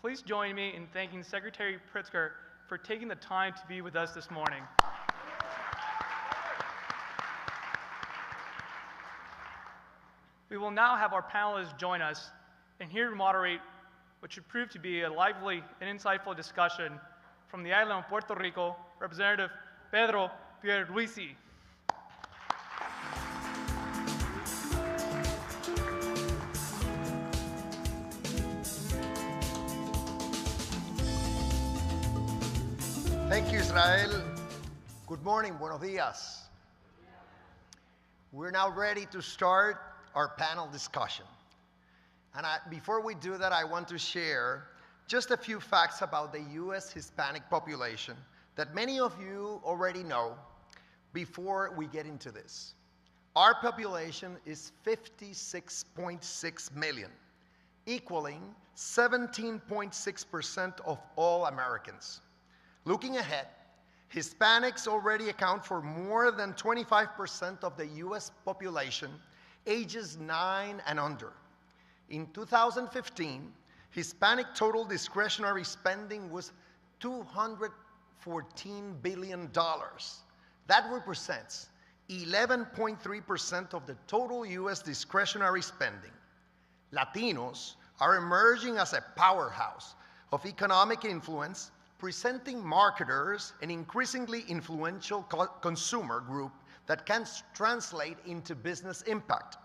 please join me in thanking Secretary Pritzker for taking the time to be with us this morning. We will now have our panelists join us and here to moderate what should prove to be a lively and insightful discussion from the island of Puerto Rico, Representative Pedro Pierluisi. Thank you, Israel. Good morning, buenos dias. We're now ready to start our panel discussion. And before we do that, I want to share just a few facts about the U.S. Hispanic population that many of you already know before we get into this. Our population is 56.6 million, equaling 17.6% of all Americans. Looking ahead, Hispanics already account for more than 25% of the U.S. population ages 9 and under. In 2015, Hispanic total discretionary spending was $214 billion. That represents 11.3% of the total U.S. discretionary spending. Latinos are emerging as a powerhouse of economic influence, presenting marketers an increasingly influential consumer group that can translate into business impact.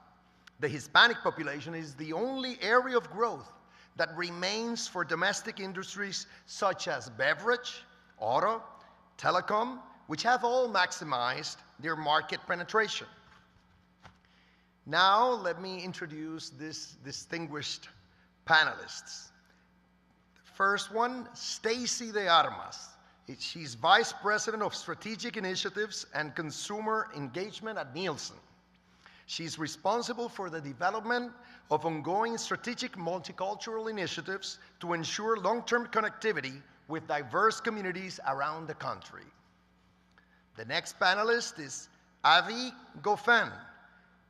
The Hispanic population is the only area of growth that remains for domestic industries such as beverage, auto, telecom, which have all maximized their market penetration. Now, let me introduce these distinguished panelists. First one, Stacy de Armas. She's Vice President of Strategic Initiatives and Consumer Engagement at Nielsen. She's responsible for the development of ongoing strategic multicultural initiatives to ensure long-term connectivity with diverse communities around the country. The next panelist is Avi Goffin.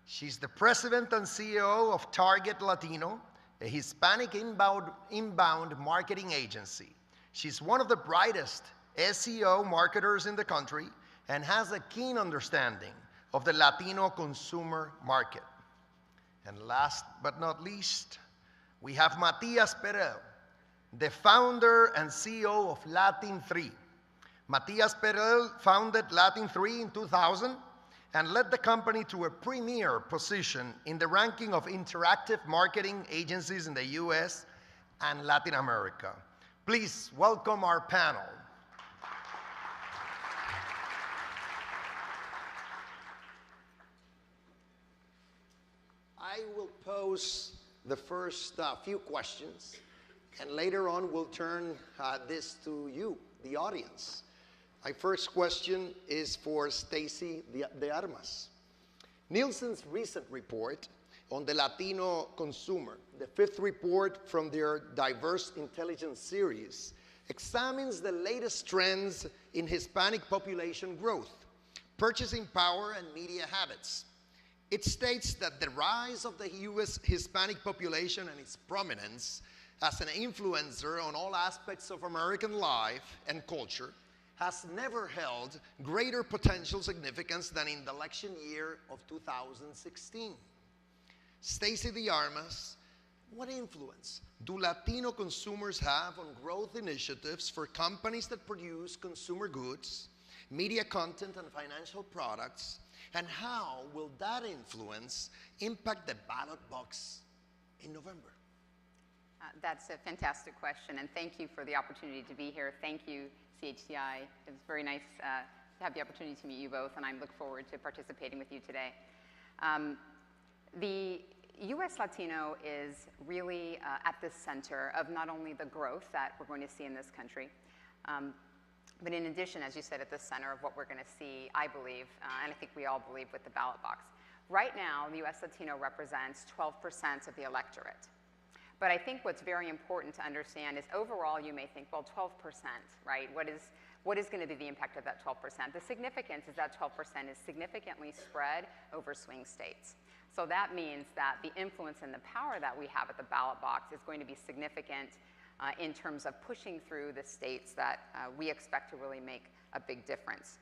She's the President and CEO of Target Latino, a Hispanic inbound marketing agency. She's one of the brightest SEO marketers in the country and has a keen understanding of the Latino consumer market. And last but not least, we have Matias Perel, the founder and CEO of Latin3. Matias Perel founded Latin3 in 2000 and led the company to a premier position in the ranking of interactive marketing agencies in the US and Latin America. Please welcome our panel. I will pose the first few questions, and later on we'll turn this to you, the audience. My first question is for Stacy de Armas. Nielsen's recent report on the Latino consumer, the fifth report from their Diverse Intelligence series, examines the latest trends in Hispanic population growth, purchasing power, and media habits. It states that the rise of the U.S. Hispanic population and its prominence as an influencer on all aspects of American life and culture has never held greater potential significance than in the election year of 2016. Stacy de Armas, what influence do Latino consumers have on growth initiatives for companies that produce consumer goods, media content, and financial products? And how will that influence impact the ballot box in November? That's a fantastic question, and thank you for the opportunity to be here. Thank you, CHCI. It's very nice to have the opportunity to meet you both, and I look forward to participating with you today. The U.S. Latino is really at the center of not only the growth that we're going to see in this country, but in addition, as you said, at the center of what we're going to see, I believe, and I think we all believe with the ballot box. Right now, the U.S. Latino represents 12% of the electorate. But I think what's very important to understand is overall you may think, well, 12%, right? What is going to be the impact of that 12%? The significance is that 12% is significantly spread over swing states. So that means that the influence and the power that we have at the ballot box is going to be significant in terms of pushing through the states that we expect to really make a big difference.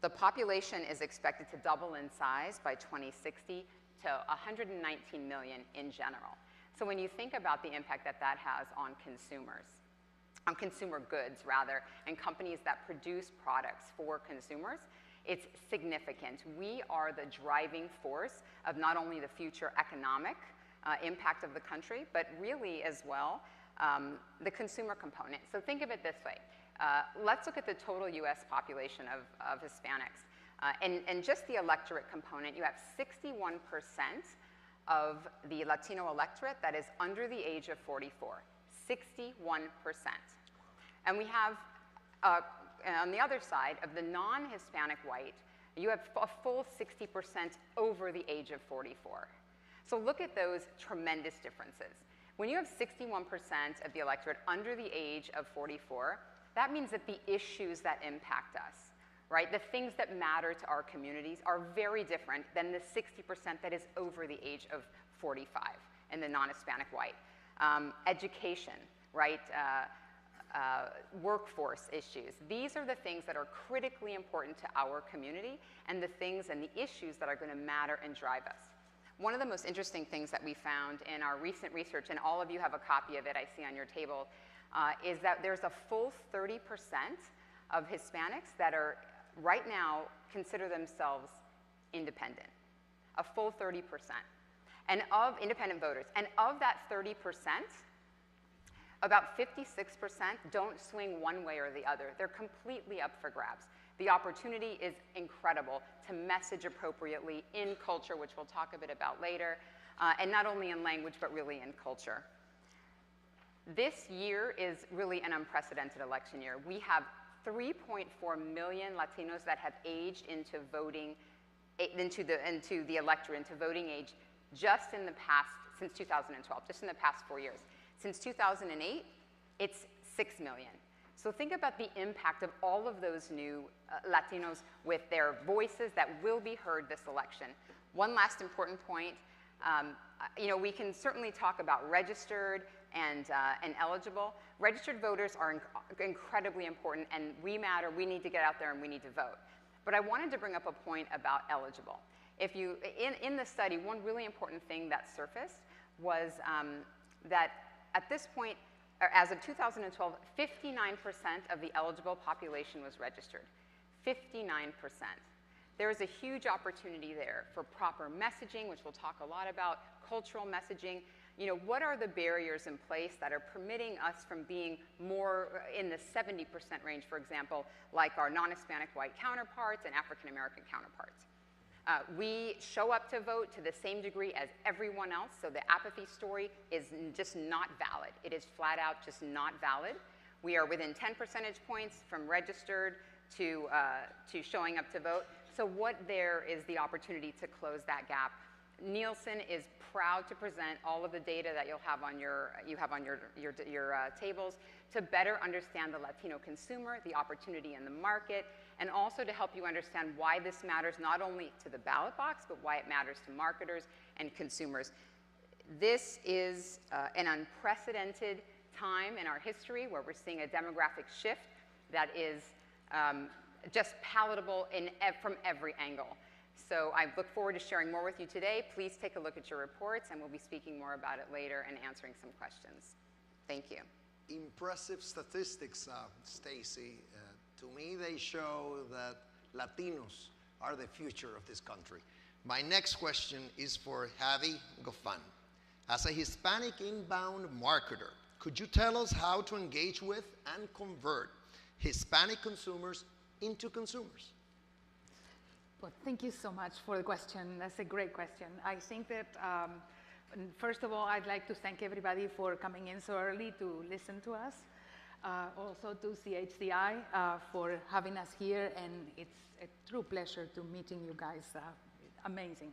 The population is expected to double in size by 2060 to 119 million in general. So when you think about the impact that that has on consumers, on consumer goods rather, and companies that produce products for consumers, it's significant. We are the driving force of not only the future economic impact of the country, but really as well the consumer component. So think of it this way. Let's look at the total US population of Hispanics. And just the electorate component, you have 61% of the Latino electorate that is under the age of 44. 61%. And we have, on the other side, of the non-Hispanic white, you have a full 60% over the age of 44. So look at those tremendous differences. When you have 61% of the electorate under the age of 44, that means that the issues that impact us, right, the things that matter to our communities are very different than the 60% that is over the age of 45 in the non-Hispanic white. Education, right, workforce issues. These are the things that are critically important to our community and the things and the issues that are going to matter and drive us. One of the most interesting things that we found in our recent research, and all of you have a copy of it, I see on your table, is that there's a full 30% of Hispanics that are right now consider themselves independent. A full 30%. And of independent voters. And of that 30%, about 56% don't swing one way or the other. They're completely up for grabs. The opportunity is incredible to message appropriately in culture, which we'll talk a bit about later, and not only in language, but really in culture. This year is really an unprecedented election year. We have 3.4 million Latinos that have aged into voting, into the electorate, into voting age, just in the past, since 2012, just in the past 4 years. Since 2008, it's 6 million. So think about the impact of all of those new Latinos with their voices that will be heard this election. One last important point, you know, we can certainly talk about registered and eligible. Registered voters are incredibly important, and we matter. We need to get out there and we need to vote. But I wanted to bring up a point about eligible. If you, in the study, one really important thing that surfaced was that at this point, or as of 2012, 59% of the eligible population was registered. 59%. There is a huge opportunity there for proper messaging, which we'll talk a lot about, cultural messaging. You know, what are the barriers in place that are permitting us from being more in the 70% range, for example, like our non-Hispanic white counterparts and African-American counterparts? We show up to vote to the same degree as everyone else, so the apathy story is just not valid. It is flat out just not valid. We are within 10 percentage points from registered to showing up to vote. So what there is the opportunity to close that gap. Nielsen is proud to present all of the data that you'll have on your tables to better understand the Latino consumer, the opportunity in the market, and also to help you understand why this matters not only to the ballot box, but why it matters to marketers and consumers. This is an unprecedented time in our history where we're seeing a demographic shift that is just palatable from every angle. So I look forward to sharing more with you today. Please take a look at your reports, and we'll be speaking more about it later and answering some questions. Thank you. Impressive statistics, Stacy. To me, they show that Latinos are the future of this country. My next question is for Javi Gofan. As a Hispanic inbound marketer, could you tell us how to engage with and convert Hispanic consumers into consumers? Well, thank you so much for the question. That's a great question. I think that, first of all, I'd like to thank everybody for coming in so early to listen to us. Also to CHCI for having us here, and it's a true pleasure to meeting you guys. Amazing.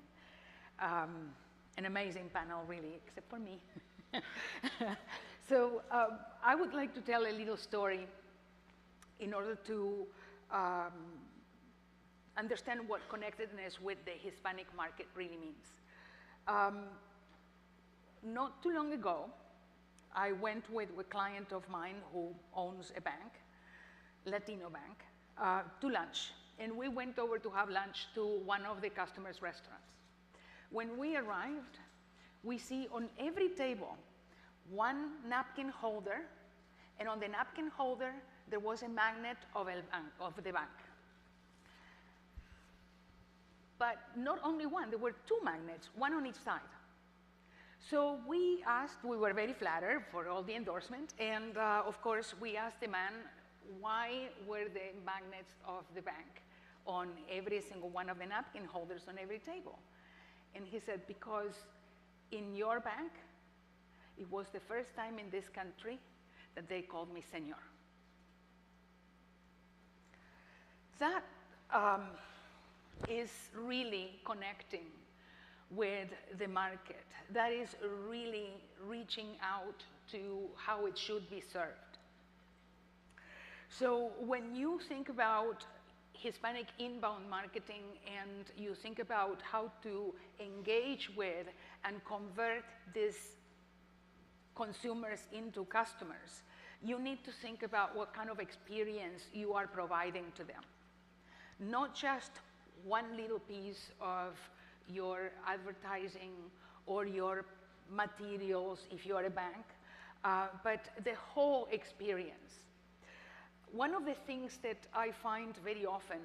An amazing panel, really, except for me. So I would like to tell a little story in order to understand what connectedness with the Hispanic market really means. Not too long ago, I went with a client of mine who owns a bank, Latino bank, to lunch. And we went over to have lunch to one of the customers' restaurants. When we arrived, we see on every table one napkin holder, and on the napkin holder, there was a magnet of the bank. But not only one, there were two magnets, one on each side. So we asked, we were very flattered for all the endorsement, and of course we asked the man why were the magnets of the bank on every single one of the napkin holders on every table. And he said, because in your bank, it was the first time in this country that they called me senor. That is really connecting with the market. That is really reaching out to how it should be served. So when you think about Hispanic inbound marketing and you think about how to engage with and convert these consumers into customers, you need to think about what kind of experience you are providing to them. Not just one little piece of your advertising or your materials if you're a bank, but the whole experience. One of the things that I find very often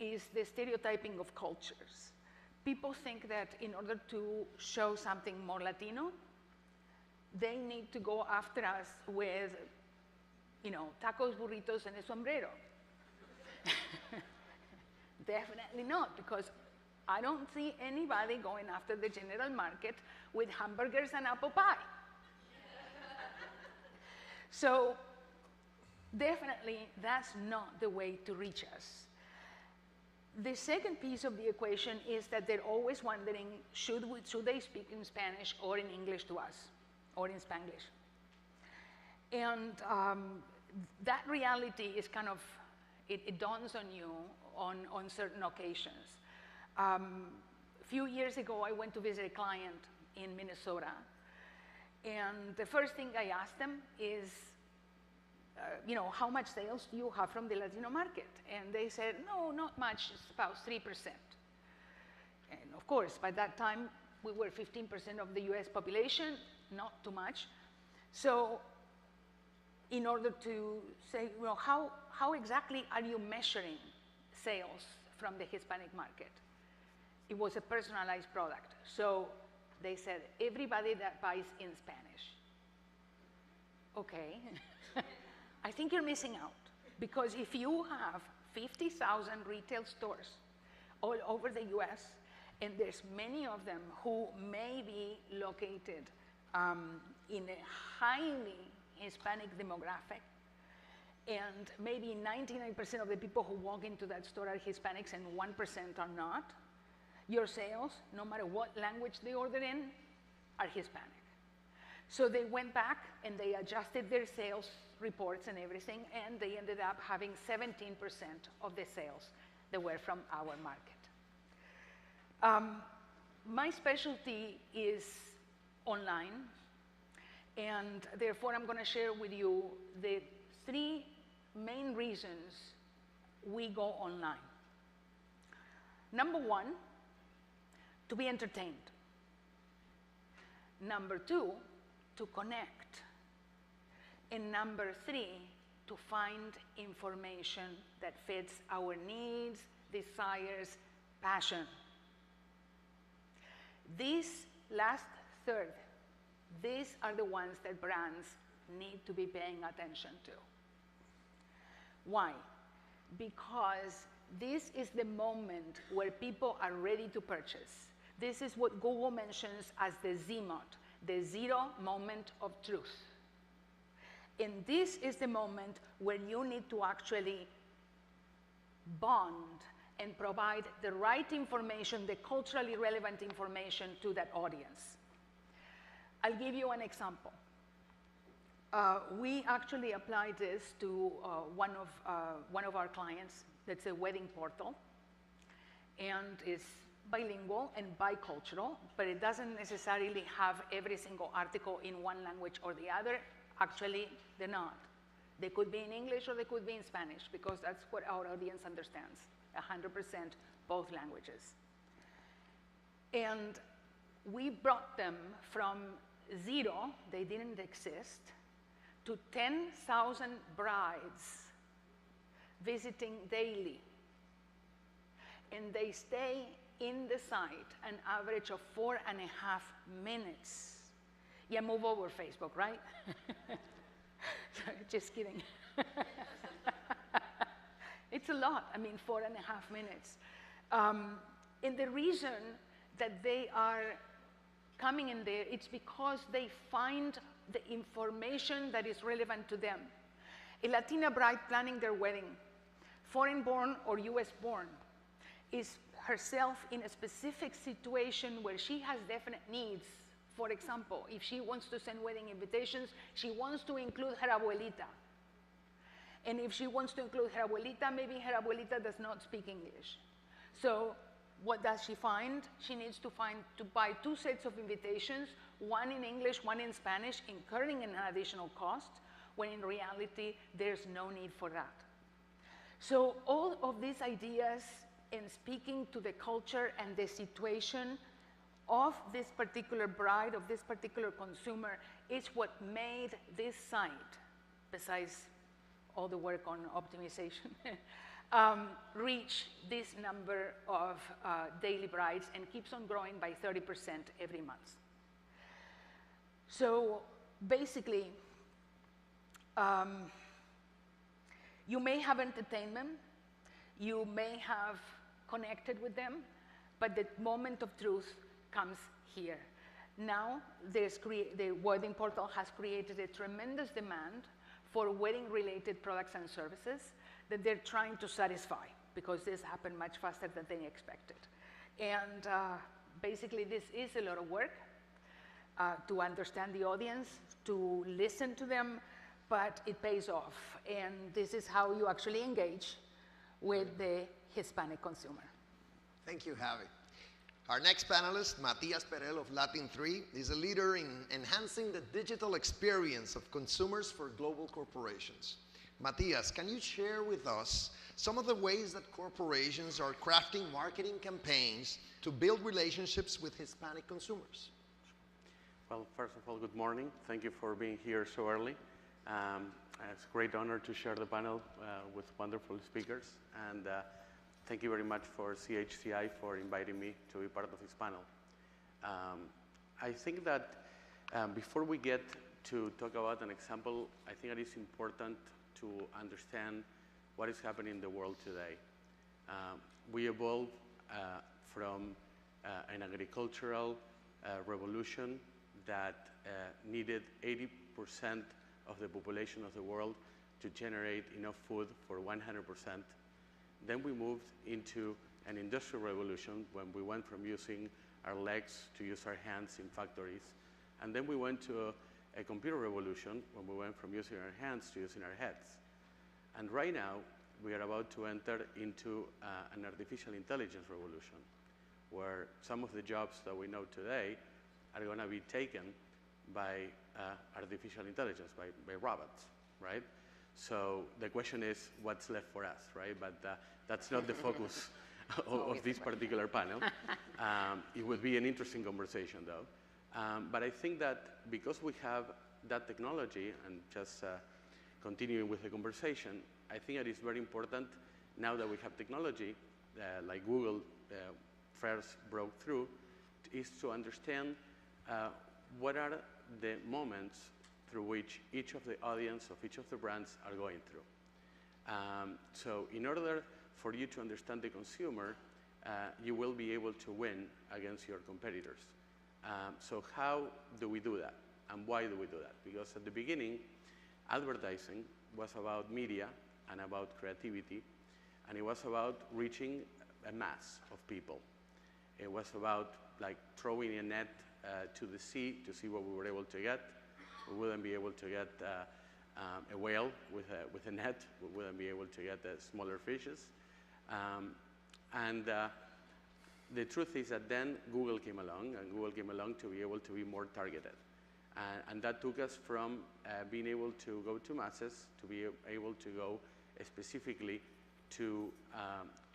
is the stereotyping of cultures. People think that in order to show something more Latino, they need to go after us with, tacos, burritos, and a sombrero. Definitely not, because I don't see anybody going after the general market with hamburgers and apple pie. So definitely that's not the way to reach us. The second piece of the equation is that they're always wondering, should they speak in Spanish or in English to us, or in Spanglish? And that reality is kind of, it dawns on you on certain occasions. A few years ago, I went to visit a client in Minnesota, and the first thing I asked them is, how much sales do you have from the Latino market? And they said, no, not much, it's about 3%. And of course, by that time, we were 15% of the US population, not too much. So in order to say, how exactly are you measuring sales from the Hispanic market? It was a personalized product. So they said, everybody that buys in Spanish. Okay. I think you're missing out, because if you have 50,000 retail stores all over the US, and there's many of them who may be located in a highly Hispanic demographic, and maybe 99% of the people who walk into that store are Hispanics and 1% are not, your sales, no matter what language they order in, are Hispanic. So they went back and they adjusted their sales reports and everything, and they ended up having 17% of the sales that were from our market. My specialty is online, and therefore I'm going to share with you the 3 main reasons we go online. Number 1, to be entertained. Number 2, to connect. And number 3, to find information that fits our needs, desires, passion. This last third, these are the ones that brands need to be paying attention to. Why? Because this is the moment where people are ready to purchase. This is what Google mentions as the ZMOT, the zero moment of truth. And this is the moment where you need to actually bond and provide the right information, the culturally relevant information to that audience. I'll give you an example. We actually applied this to one of our clients. That's a wedding portal, and is bilingual and bicultural, but it doesn't necessarily have every single article in one language or the other. Actually, they're not. They could be in English or they could be in Spanish, because that's what our audience understands, 100% both languages. And we brought them from 0, they didn't exist, to 10,000 brides visiting daily. And they stay in the site an average of 4.5 minutes. Yeah, move over, Facebook, right? Just kidding. It's a lot. I mean, 4.5 minutes. And the reason that they are coming in there, it's because they find the information that is relevant to them. A Latina bride planning their wedding, foreign-born or US-born, is herself in a specific situation where she has definite needs. For example, if she wants to send wedding invitations, she wants to include her abuelita. And if she wants to include her abuelita, maybe her abuelita does not speak English. So what does she find? She needs to buy 2 sets of invitations, one in English, one in Spanish, incurring an additional cost, when in reality, there's no need for that. So all of these ideas in speaking to the culture and the situation of this particular bride, of this particular consumer, is what made this site, besides all the work on optimization, reach this number of daily brides and keeps on growing by 30% every month. So basically, you may have entertainment, you may have connected with them, but the moment of truth comes here. Now, the wedding portal has created a tremendous demand for wedding-related products and services that they're trying to satisfy, because this happened much faster than they expected. And basically, this is a lot of work to understand the audience, to listen to them, but it pays off. And this is how you actually engage with the Hispanic consumer. Thank you, Javi. Our next panelist, Matias Perel of Latin3, is a leader in enhancing the digital experience of consumers for global corporations. Matias, can you share with us some of the ways that corporations are crafting marketing campaigns to build relationships with Hispanic consumers? Well, first of all, good morning. Thank you for being here so early. It's a great honor to share the panel with wonderful speakers. And thank you very much for CHCI for inviting me to be part of this panel. I think that before we get to talk about an example, I think it is important to understand what is happening in the world today. We evolved from an agricultural revolution that needed 80% of the population of the world to generate enough food for 100%. Then we moved into an industrial revolution when we went from using our legs to use our hands in factories. And then we went to a computer revolution when we went from using our hands to using our heads. And right now, we are about to enter into an artificial intelligence revolution, where some of the jobs that we know today are going to be taken by artificial intelligence, by robots, right? So the question is, what's left for us, right? But that's not the focus of this particular panel. It would be an interesting conversation, though. But I think that because we have that technology, and just continuing with the conversation, I think it is very important, now that we have technology, like Google first broke through, is to understand what are the moments through which each of the audience of each of the brands are going through. So in order for you to understand the consumer, you will be able to win against your competitors. So how do we do that? And why do we do that? Because at the beginning, advertising was about media and about creativity, and it was about reaching a mass of people. It was about like throwing a net to the sea to see what we were able to get. We wouldn't be able to get a whale with a net. We wouldn't be able to get the smaller fishes. And the truth is that then Google came along, and Google came along to be able to be more targeted. And that took us from being able to go to masses to be able to go specifically to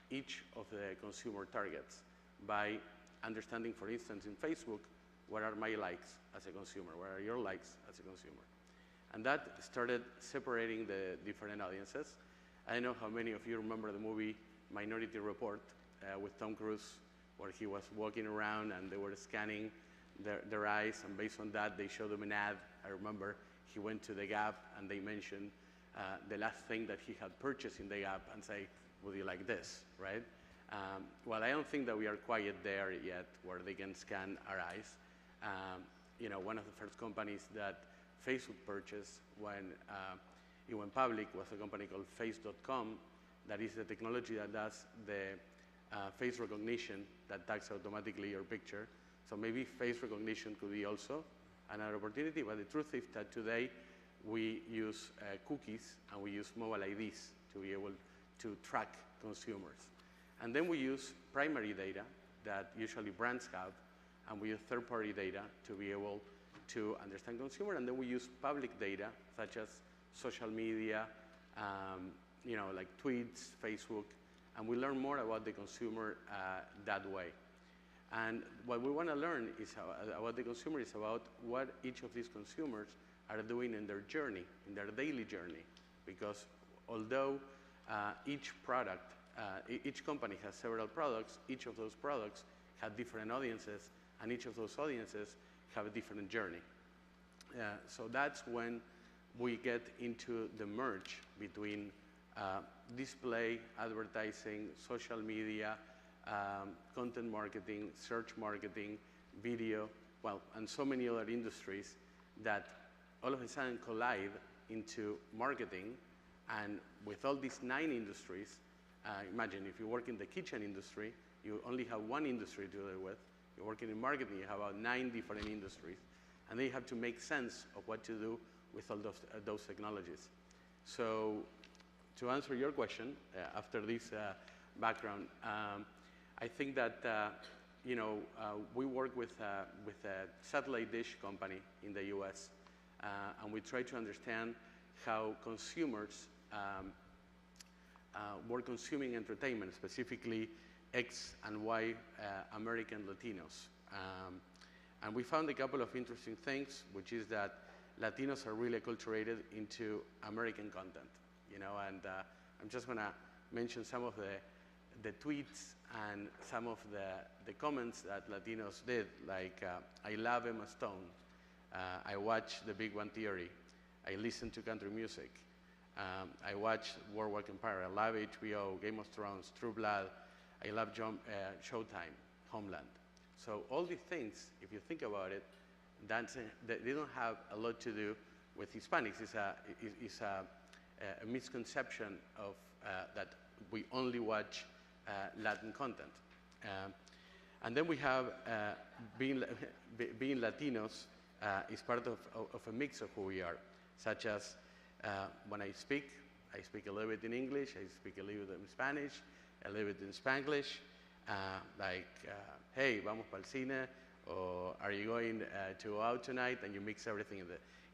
each of the consumer targets by understanding, for instance, in Facebook, what are my likes as a consumer? What are your likes as a consumer? And that started separating the different audiences. I don't know how many of you remember the movie Minority Report with Tom Cruise, where he was walking around and they were scanning their eyes, and based on that, they showed him an ad. I remember he went to the Gap and they mentioned the last thing that he had purchased in the Gap and say, would you like this, right? Well, I don't think that we are quite there yet where they can scan our eyes. You know, one of the first companies that Facebook purchased when it went public was a company called Face.com. That is the technology that does the face recognition that tags automatically your picture. So maybe face recognition could be also another opportunity, but the truth is that today we use cookies and we use mobile IDs to be able to track consumers. And then we use primary data that usually brands have, and we use third-party data to be able to understand consumer, and then we use public data such as social media, you know, like tweets, Facebook, and we learn more about the consumer that way. And what we want to learn is about the consumer is about what each of these consumers are doing in their journey, in their daily journey. Because although each product, each company has several products, each of those products have different audiences, and each of those audiences have a different journey. So that's when we get into the merge between display, advertising, social media, content marketing, search marketing, video, well, and so many other industries that all of a sudden collide into marketing. And with all these 9 industries, imagine if you work in the kitchen industry, you only have one industry to deal with. You're working in marketing, you have about 9 different industries. And then you have to make sense of what to do with all those technologies. So to answer your question, after this background, I think that you know, we work with a satellite dish company in the US, and we try to understand how consumers were consuming entertainment, specifically X and Y American Latinos. And we found a couple of interesting things, which is that Latinos are really acculturated into American content, you know, and I'm just gonna mention some of the tweets and some of the comments that Latinos did, like, I love Emma Stone, I watch The Big Bang Theory, I listen to country music, I watch Boardwalk Empire, I love HBO, Game of Thrones, True Blood, I love Showtime, Homeland. So all these things, if you think about it, they don't have a lot to do with Hispanics. It's a misconception of that we only watch Latin content. And then we have being Latinos is part of a mix of who we are, such as when I speak a little bit in English, I speak a little bit in Spanish, a little bit in Spanglish, like, hey, vamos pa'l cine, or are you going to go out tonight, and you mix everything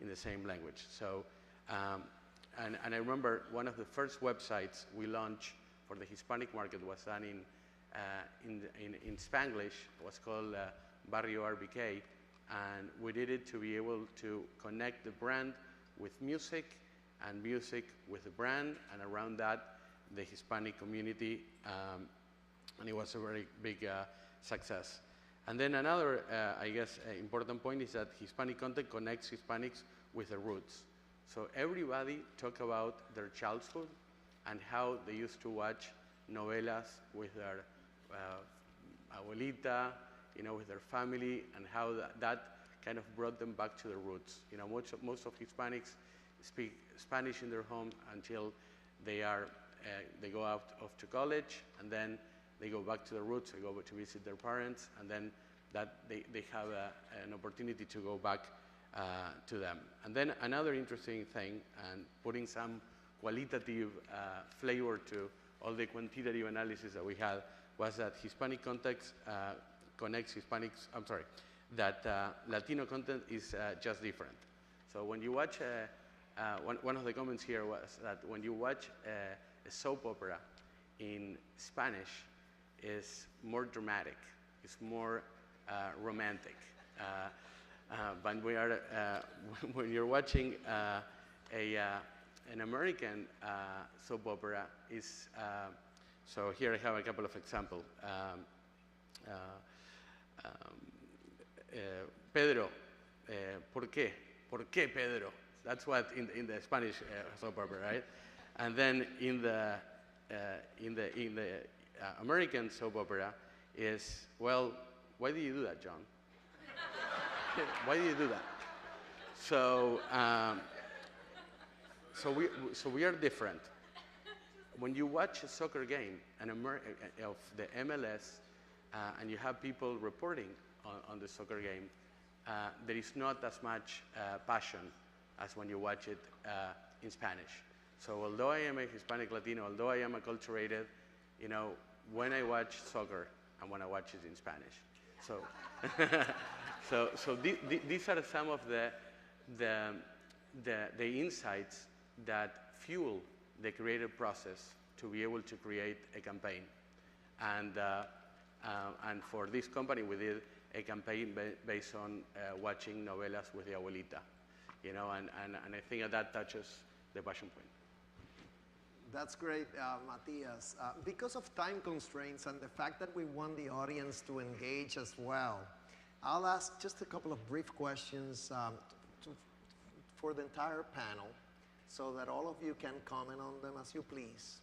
in the same language. So, and I remember one of the first websites we launched for the Hispanic market was done in Spanglish. It was called Barrio RBK, and we did it to be able to connect the brand with music, and music with the brand, and around that, the Hispanic community, and it was a very big success. And then another, I guess, important point is that Hispanic content connects Hispanics with their roots. So everybody talk about their childhood and how they used to watch novelas with their abuelita, you know, with their family, and how that kind of brought them back to their roots. You know, most of Hispanics speak Spanish in their home until they go off to college, and then they go back to their roots, they go to visit their parents, and then that they have an opportunity to go back to them. And then another interesting thing, and putting some qualitative flavor to all the quantitative analysis that we had, was that Hispanic context connects Hispanics, I'm sorry, that Latino content is just different. So when you watch, one of the comments here was that when you watch a soap opera in Spanish, is more dramatic, it's more romantic. But when you're watching an American soap opera, is so here I have a couple of examples. Pedro, ¿por qué? ¿Por qué Pedro? That's what in the Spanish soap opera, right? And then in the American soap opera is, well, why do you do that, John? Why do you do that? So, so we are different. When you watch a soccer game of the MLS, and you have people reporting on the soccer game, there is not as much passion as when you watch it in Spanish. So although I am a Hispanic Latino, although I am acculturated, you know, when I watch soccer, I want to watch it in Spanish. So, these are some of the insights that fuel the creative process to be able to create a campaign. And for this company, we did a campaign based on watching novelas with the abuelita, you know, and I think that touches the passion point. That's great, Matias. Because of time constraints and the fact that we want the audience to engage as well, I'll ask just a couple of brief questions for the entire panel so that all of you can comment on them as you please.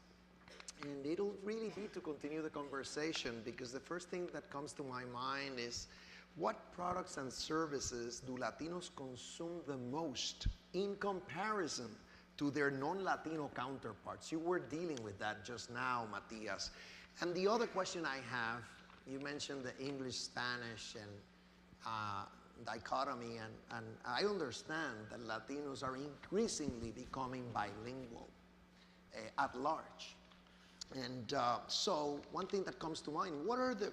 And it'll really be to continue the conversation, because the first thing that comes to my mind is, what products and services do Latinos consume the most in comparison to their non-Latino counterparts? You were dealing with that just now, Matias. And the other question I have, you mentioned the English-Spanish and dichotomy, and I understand that Latinos are increasingly becoming bilingual at large. And so one thing that comes to mind, what are the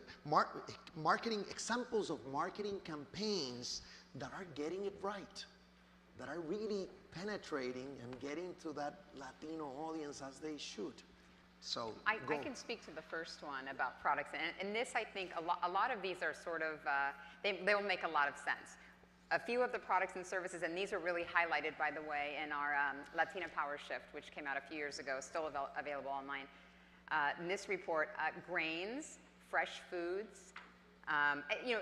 marketing examples of marketing campaigns that are getting it right, that are really penetrating and getting to that Latino audience as they should? So I can speak to the first one about products, and this, I think, a lot of these are sort of, they will make a lot of sense. A few of the products and services, and these are really highlighted, by the way, in our Latina Power Shift, which came out a few years ago, still available online. In this report, grains, fresh foods, you know,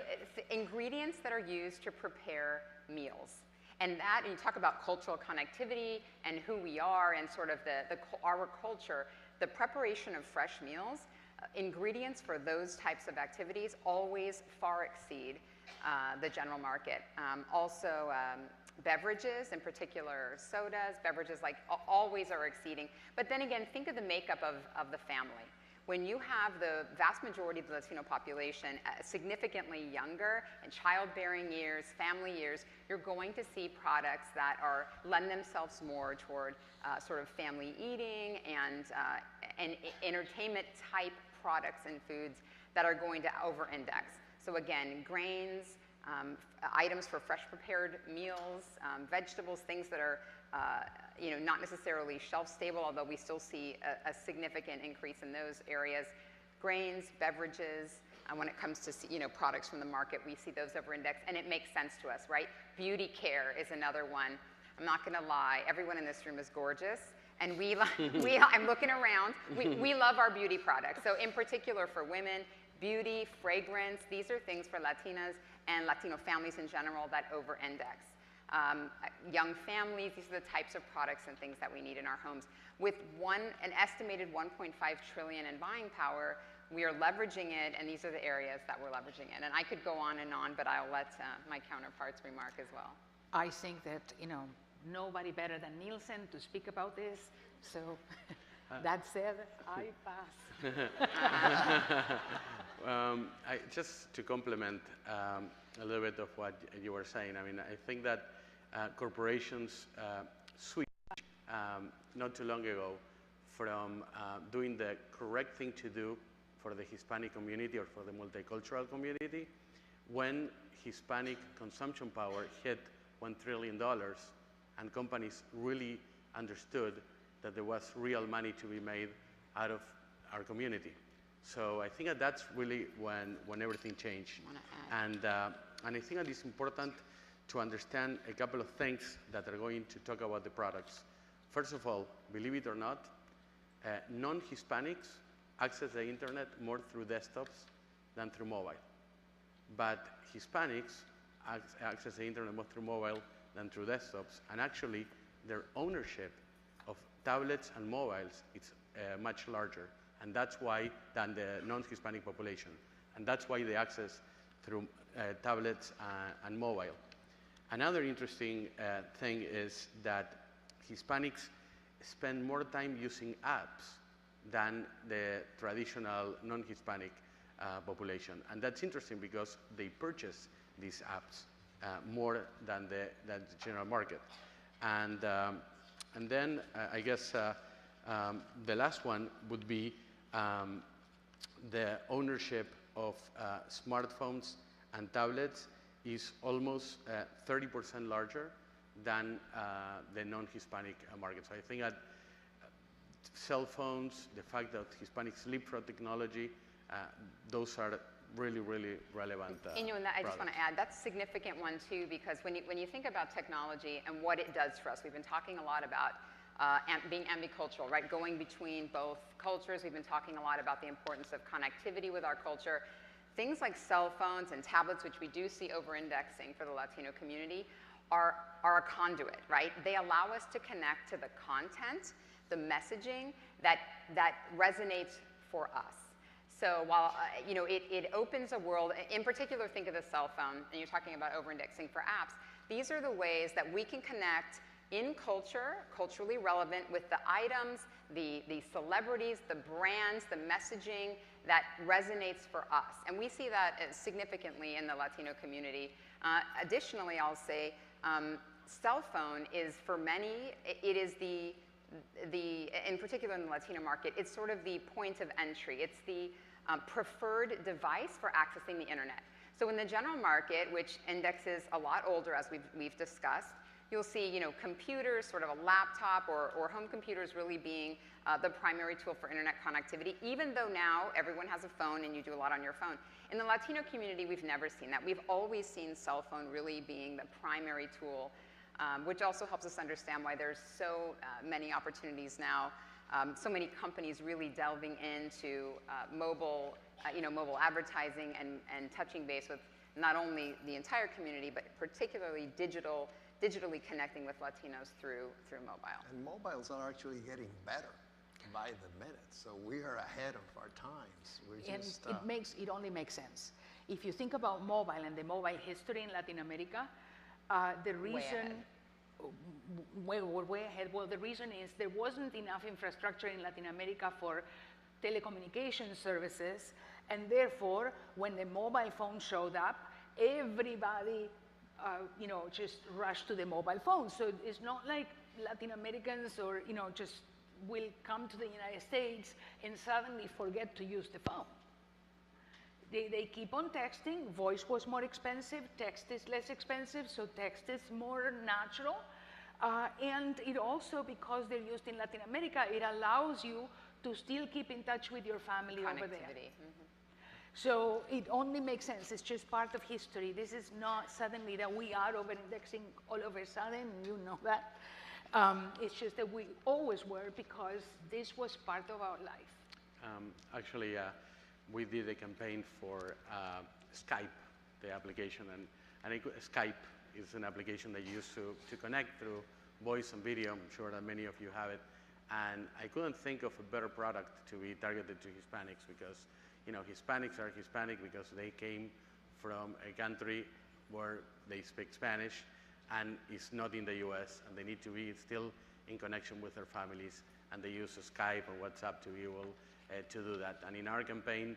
ingredients that are used to prepare meals. And that, and you talk about cultural connectivity and who we are and sort of our culture, the preparation of fresh meals, ingredients for those types of activities always far exceed the general market. Also, beverages, in particular sodas, beverages like always are exceeding. But then again, think of the makeup of the family. When you have the vast majority of the Latino population significantly younger, in childbearing years, family years, you're going to see products that lend themselves more toward sort of family eating and entertainment type products and foods that are going to over-index. So again, grains, items for fresh prepared meals, vegetables, things that are you know, not necessarily shelf stable, although we still see a significant increase in those areas. Grains, beverages, when it comes to, you know, products from the market, we see those over-index, and it makes sense to us, right? Beauty care is another one. I'm not going to lie, everyone in this room is gorgeous, and I'm looking around, we love our beauty products. So in particular for women, beauty, fragrance, these are things for Latinas and Latino families in general that over-index. Young families, these are the types of products and things that we need in our homes. With an estimated 1.5 trillion in buying power, we are leveraging it, and these are the areas that we're leveraging it. And I could go on, but I'll let my counterparts remark as well. I think that, you know, nobody better than Nielsen to speak about this. So that said, I pass. Just to complement a little bit of what you were saying, I mean, I think that corporations switched not too long ago from doing the correct thing to do for the Hispanic community or for the multicultural community. When Hispanic consumption power hit $1 trillion and companies really understood that there was real money to be made out of our community. So I think that that's really when everything changed. And I think that it's important to understand a couple of things that are going to talk about the products. First of all, believe it or not, non-Hispanics access the internet more through desktops than through mobile. But Hispanics access the internet more through mobile than through desktops, and actually their ownership of tablets and mobiles is much larger, and that's why than the non-Hispanic population, and that's why they access through tablets and mobile. Another interesting thing is that Hispanics spend more time using apps than the traditional non-Hispanic population, and that's interesting because they purchase these apps more than the general market. And then I guess the last one would be the ownership of smartphones and tablets is almost 30% larger than the non-Hispanic market. So I think that cell phones, the fact that Hispanics leapfrog technology, those are really, really relevant and I just want to add, that's a significant one too, because when you think about technology and what it does for us, we've been talking a lot about being ambicultural, right? Going between both cultures. We've been talking a lot about the importance of connectivity with our culture. Things like cell phones and tablets, which we do see over-indexing for the Latino community, are a conduit, right? They allow us to connect to the content, the messaging that resonates for us. So while it opens a world, in particular think of the cell phone, and you're talking about over-indexing for apps, these are the ways that we can connect in culture, culturally relevant, with the items, the celebrities, the brands, the messaging that resonates for us. And we see that significantly in the Latino community. Additionally, I'll say cell phone is for many, it is in particular in the Latino market, it's sort of the point of entry. It's the preferred device for accessing the internet. So in the general market, which indexes a lot older, as we've discussed, you'll see computers, sort of a laptop or home computers really being the primary tool for internet connectivity, even though now everyone has a phone and you do a lot on your phone. In the Latino community, we've never seen that. We've always seen cell phone really being the primary tool, which also helps us understand why there's so many opportunities now, so many companies really delving into mobile advertising and touching base with not only the entire community, but particularly digitally connecting with Latinos through mobile. And mobiles are actually getting better by the minute, so we are ahead of our times. It only makes sense. If you think about mobile and the mobile history in Latin America, the reason we're way ahead. Well, the reason is there wasn't enough infrastructure in Latin America for telecommunication services, and therefore, when the mobile phone showed up, everybody just rushed to the mobile phone. So it's not like Latin Americans or, just will come to the United States and suddenly forget to use the phone. They keep on texting. Voice was more expensive. Text is less expensive, so text is more natural. And it also, because they're used in Latin America, it allows you to still keep in touch with your family over there. Mm-hmm. So it only makes sense. It's just part of history. This is not suddenly that we are over-indexing all of a sudden, you know that. It's just that we always were because this was part of our life. Actually, we did a campaign for Skype, the application, and Skype is an application that you use to connect through voice and video. I'm sure that many of you have it. And I couldn't think of a better product to be targeted to Hispanics because Hispanics are Hispanic because they came from a country where they speak Spanish and it's not in the US, and they need to be still in connection with their families, and they use Skype or WhatsApp to be able to do that. And in our campaign,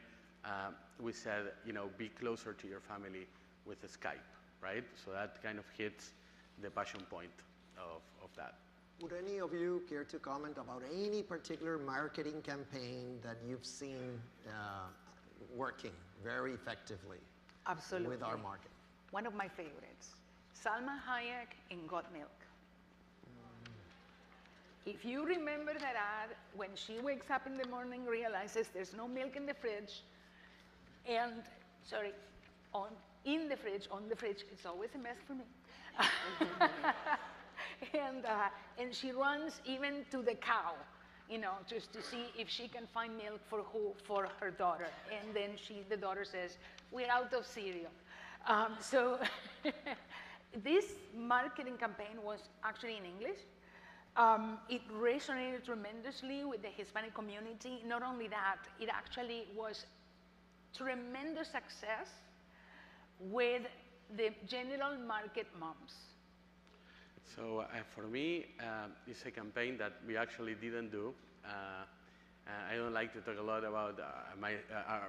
we said, be closer to your family with Skype, right? So that kind of hits the passion point of that. Would any of you care to comment about any particular marketing campaign that you've seen working very effectively Absolutely. with our market? One of my favorites, Salma Hayek in Got Milk. If you remember that ad, when she wakes up in the morning, realizes there's no milk in the fridge, and, sorry, in the fridge, on the fridge, it's always a mess for me. And she runs even to the cow, you know, just to see if she can find milk for her daughter. And then the daughter says, "We're out of cereal." So this marketing campaign was actually in English. It resonated tremendously with the Hispanic community. Not only that, it actually was tremendous success with the general market moms. So for me, it's a campaign that we actually didn't do. I don't like to talk a lot about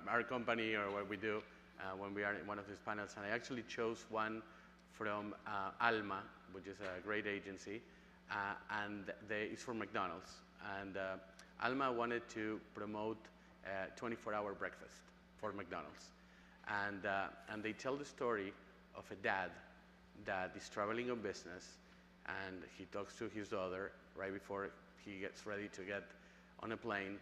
our company or what we do when we are in one of these panels, and I actually chose one from Alma, which is a great agency, and it's for McDonald's. And Alma wanted to promote 24-hour breakfast for McDonald's. And they tell the story of a dad that is traveling on business, and he talks to his daughter right before he gets ready to get on a plane,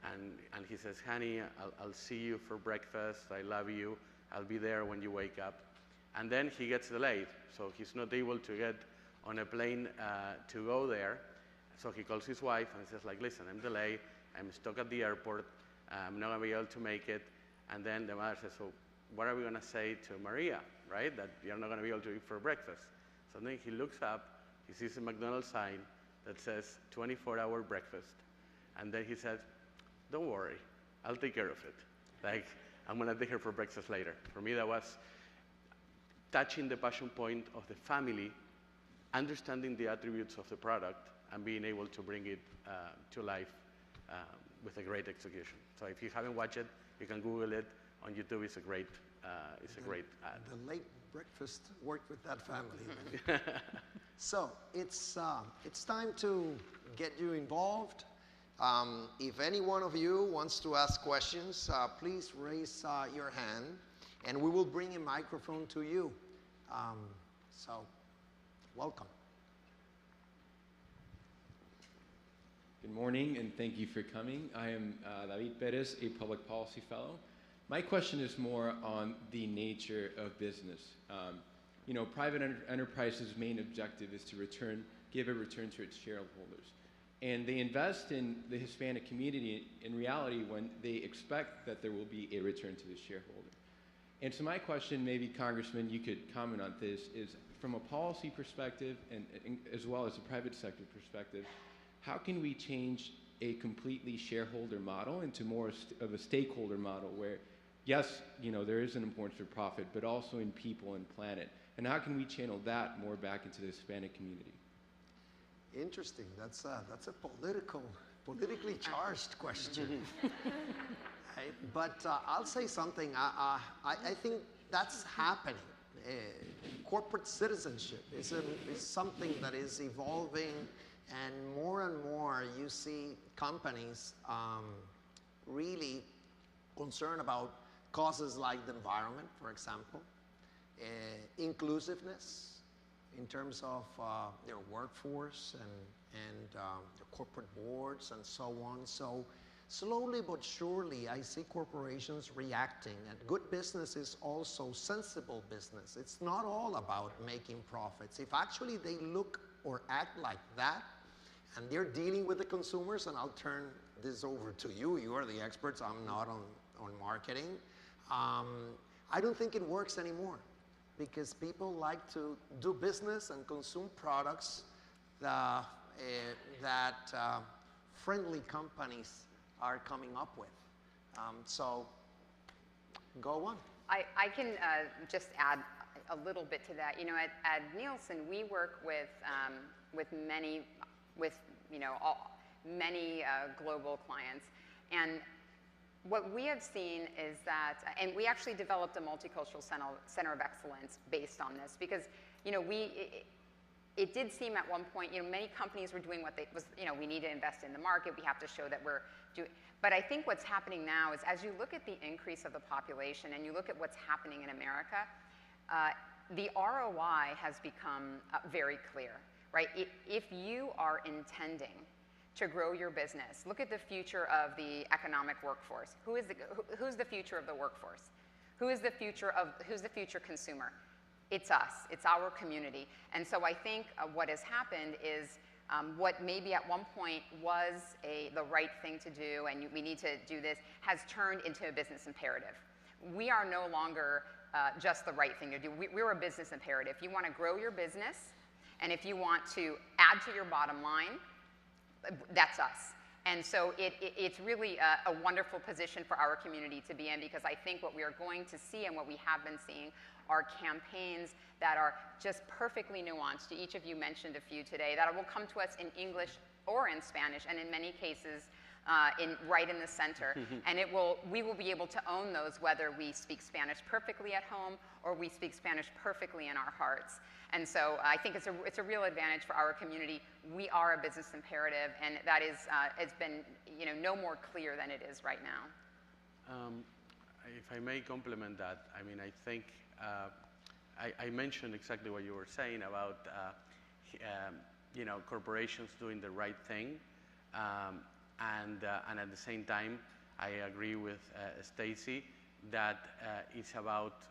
and he says, "Honey, I'll see you for breakfast, I love you, I'll be there when you wake up." And then he gets delayed, so he's not able to get on a plane to go there. So he calls his wife and says, like, "Listen, I'm delayed, I'm stuck at the airport, I'm not gonna be able to make it." And then the mother says, "So what are we gonna say to Maria, right? That you're not gonna be able to eat for breakfast." So then he looks up, he sees a McDonald's sign that says 24-hour breakfast. And then he says, "Don't worry, I'll take care of it. Like, I'm gonna take her for breakfast later." For me, that was touching the passion point of the family, understanding the attributes of the product, and being able to bring it to life with a great execution. So if you haven't watched it, you can Google it on YouTube. It's a great ad. The late breakfast worked with that family. So it's time to get you involved. If any one of you wants to ask questions, please raise your hand, and we will bring a microphone to you. So, welcome. Good morning, and thank you for coming. I am David Perez, a public policy fellow. My question is more on the nature of business. You know, private enterprise's main objective is to give a return to its shareholders. And they invest in the Hispanic community in reality when they expect that there will be a return to the shareholder. And so my question, maybe Congressman, you could comment on this, is from a policy perspective and as well as a private sector perspective, how can we change a completely shareholder model into more of a stakeholder model where, yes, you know, there is an importance for profit, but also in people and planet? And how can we channel that more back into the Hispanic community? Interesting. That's a politically charged question. Right? But I'll say something. I think that's happening. Corporate citizenship is something that is evolving, and more you see companies really concerned about causes like the environment, for example, inclusiveness in terms of their workforce and their corporate boards and so on. So slowly but surely, I see corporations reacting, and good business is also sensible business. It's not all about making profits. If actually they look or act like that, and they're dealing with the consumers, and I'll turn this over to you. You are the experts. I'm not on marketing. I don't think it works anymore, because people like to do business and consume products that friendly companies are coming up with. So go on. I can just add a little bit to that. You know, at Nielsen, we work with many global clients, and what we have seen is that, and we actually developed a multicultural center of excellence based on this, because, you know, it did seem at one point, many companies were doing what they was, we need to invest in the market. We have to show that we're doing. But I think what's happening now is as you look at the increase of the population and you look at what's happening in America, the ROI has become very clear, right? If you are intending to grow your business, look at the future of the economic workforce. Who's the future of the workforce? Who's the future consumer? It's us. It's our community. And so I think what has happened is what maybe at one point was the right thing to do, and we need to do this, has turned into a business imperative. We are no longer just the right thing to do. We're a business imperative. If you want to grow your business, and if you want to add to your bottom line, that's us. And so it's really a wonderful position for our community to be in, because I think what we are going to see and what we have been seeing are campaigns that are just perfectly nuanced. Each of you mentioned a few today that will come to us in English or in Spanish, and in many cases right in the center. And we will be able to own those whether we speak Spanish perfectly at home or we speak Spanish perfectly in our hearts. And so I think it's a real advantage for our community. We are a business imperative, and that is it's been no more clear than it is right now. If I may complement that, I mean, I think I mentioned exactly what you were saying about corporations doing the right thing, and at the same time, I agree with Stacy that it's about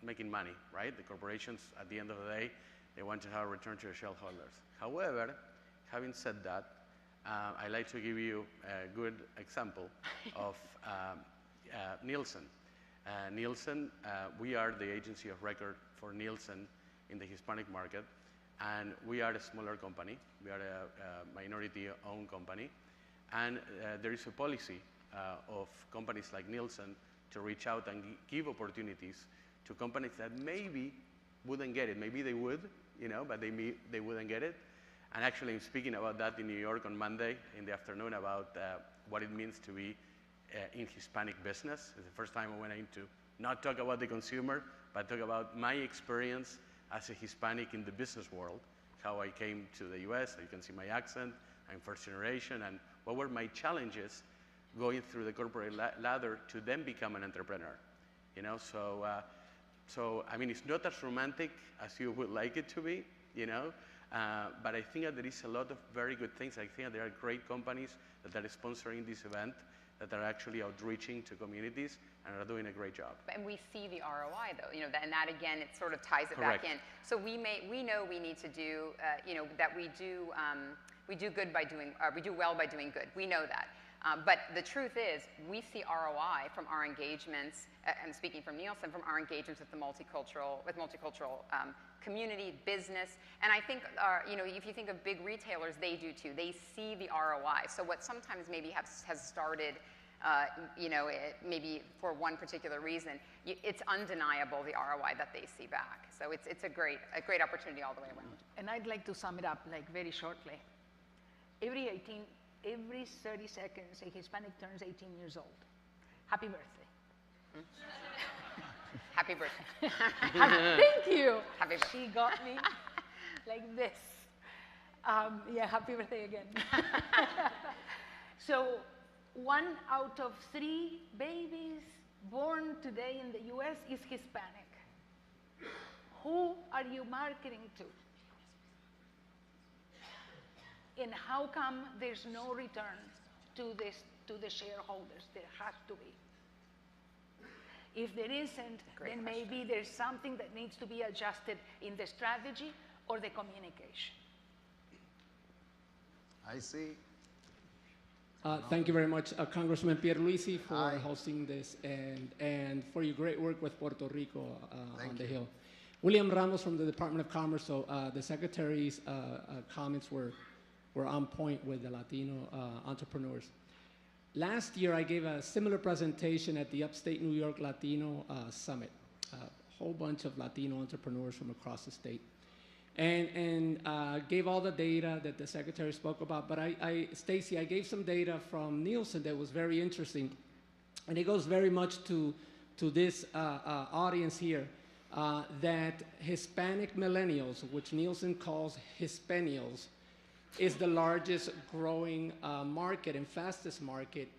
making money, right? The corporations, at the end of the day, they want to have a return to the shareholders. However, having said that, I like to give you a good example of Nielsen. Nielsen, we are the agency of record for Nielsen in the Hispanic market, and we are a smaller company. We are a minority-owned company, and there is a policy of companies like Nielsen to reach out and give opportunities to companies that maybe wouldn't get it. Maybe they would, but they wouldn't get it. And actually, I'm speaking about that in New York on Monday in the afternoon about what it means to be in Hispanic business. It's the first time I went in to not talk about the consumer, but talk about my experience as a Hispanic in the business world, how I came to the US. You can see my accent. I'm first generation, and what were my challenges going through the corporate ladder to then become an entrepreneur. So I mean, it's not as romantic as you would like it to be, but I think that there is a lot of very good things. I think that there are great companies that are sponsoring this event, that are actually outreaching to communities and are doing a great job. And we see the ROI, though, and that again, it sort of ties it Correct. back in. So we know we need to do, that we do good by doing, we do well by doing good. We know that. But the truth is, we see ROI from our engagements, and speaking from Nielsen, from our engagements with the multicultural community, business, and I think, if you think of big retailers, they do too. They see the ROI. So what sometimes maybe has started, maybe for one particular reason, it's undeniable the ROI that they see back. So it's a great opportunity all the way around. And I'd like to sum it up very shortly. Every 30 seconds, a Hispanic turns 18 years old. Happy birthday. Happy birthday. Thank you. Happy birthday. She got me like this. Happy birthday again. So 1 out of 3 babies born today in the US is Hispanic. Who are you marketing to? And how come there's no return to the shareholders? There has to be. If there isn't, then maybe there's something that needs to be adjusted in the strategy or the communication. I see. Thank you very much, Congressman Pierluisi, for hosting this and for your great work with Puerto Rico on the Hill. William Ramos from the Department of Commerce. So the Secretary's comments were on point with the Latino entrepreneurs. Last year, I gave a similar presentation at the Upstate New York Latino Summit. A whole bunch of Latino entrepreneurs from across the state. And gave all the data that the Secretary spoke about. But Stacy, I gave some data from Nielsen that was very interesting. And it goes very much to this audience here. that Hispanic millennials, which Nielsen calls Hispanials, is the largest growing market and fastest market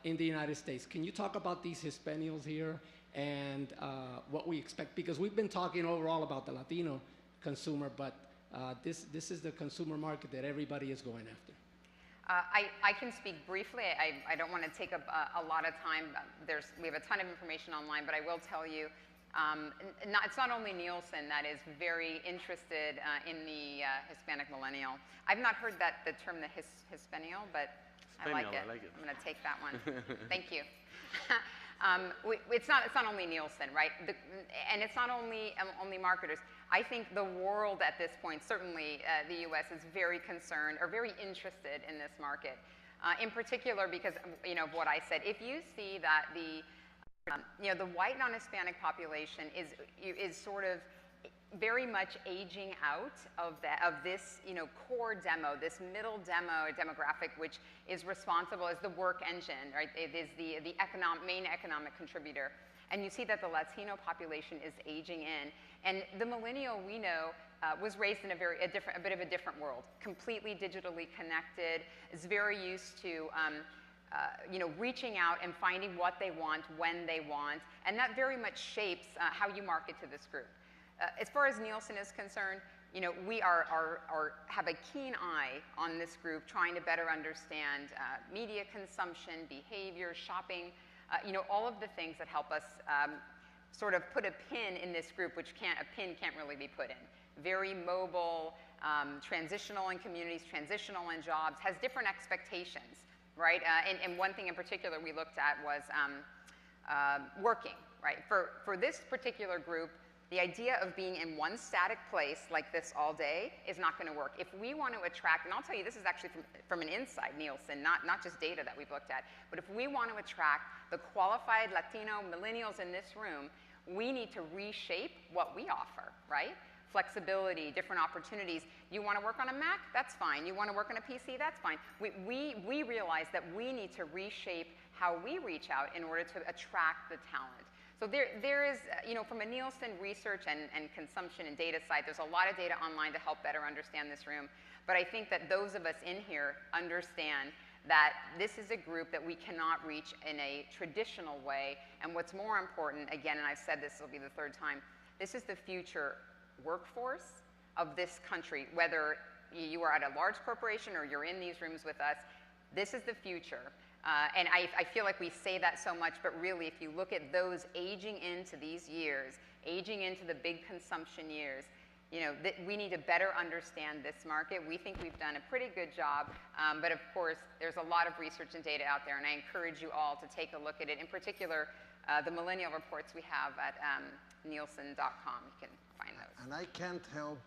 in the United States. Can you talk about these Hispanials here and what we expect? Because we've been talking overall about the Latino consumer, but this is the consumer market that everybody is going after. I can speak briefly. I don't want to take up a lot of time. We have a ton of information online, but I will tell you, it's not only Nielsen that is very interested in the Hispanic millennial. I've not heard the term the Hispanial, but I like it. I'm going to take that one. Thank you. It's not only Nielsen, right? And it's not only marketers. I think the world at this point, certainly the U.S., is very concerned or very interested in this market. In particular, because of what I said, if you see that the white non-Hispanic population is sort of very much aging out of this core demo, this middle demographic, which is responsible as the work engine, right? It is the main economic contributor. And you see that the Latino population is aging in. And the millennial, we know, was raised in a bit of a different world, completely digitally connected, is very used to reaching out and finding what they want when they want. And that very much shapes how you market to this group. As far as Nielsen is concerned, we have a keen eye on this group, trying to better understand media consumption, behavior, shopping, all of the things that help us sort of put a pin in this group, which a pin can't really be put in. Very mobile, transitional in communities, transitional in jobs, has different expectations, right? And one thing in particular we looked at was working, right? For this particular group, the idea of being in one static place like this all day is not going to work. If we want to attract, and I'll tell you, this is actually from an inside Nielsen, not just data that we've looked at, but if we want to attract the qualified Latino millennials in this room, we need to reshape what we offer, right? Flexibility, different opportunities. You want to work on a Mac? That's fine. You want to work on a PC? That's fine. We realize that we need to reshape how we reach out in order to attract the talent. So there is, from a Nielsen research and consumption and data side, there's a lot of data online to help better understand this room. But I think that those of us in here understand that this is a group that we cannot reach in a traditional way. And what's more important, again, and I've said this will be the third time, this is the future workforce of this country. Whether you are at a large corporation or you're in these rooms with us, this is the future. And I feel like we say that so much, but really, if you look at those aging into these years, aging into the big consumption years, we need to better understand this market. We think we've done a pretty good job, but of course, there's a lot of research and data out there, and I encourage you all to take a look at it. In particular, the millennial reports we have at Nielsen.com. You can find those. And I can't help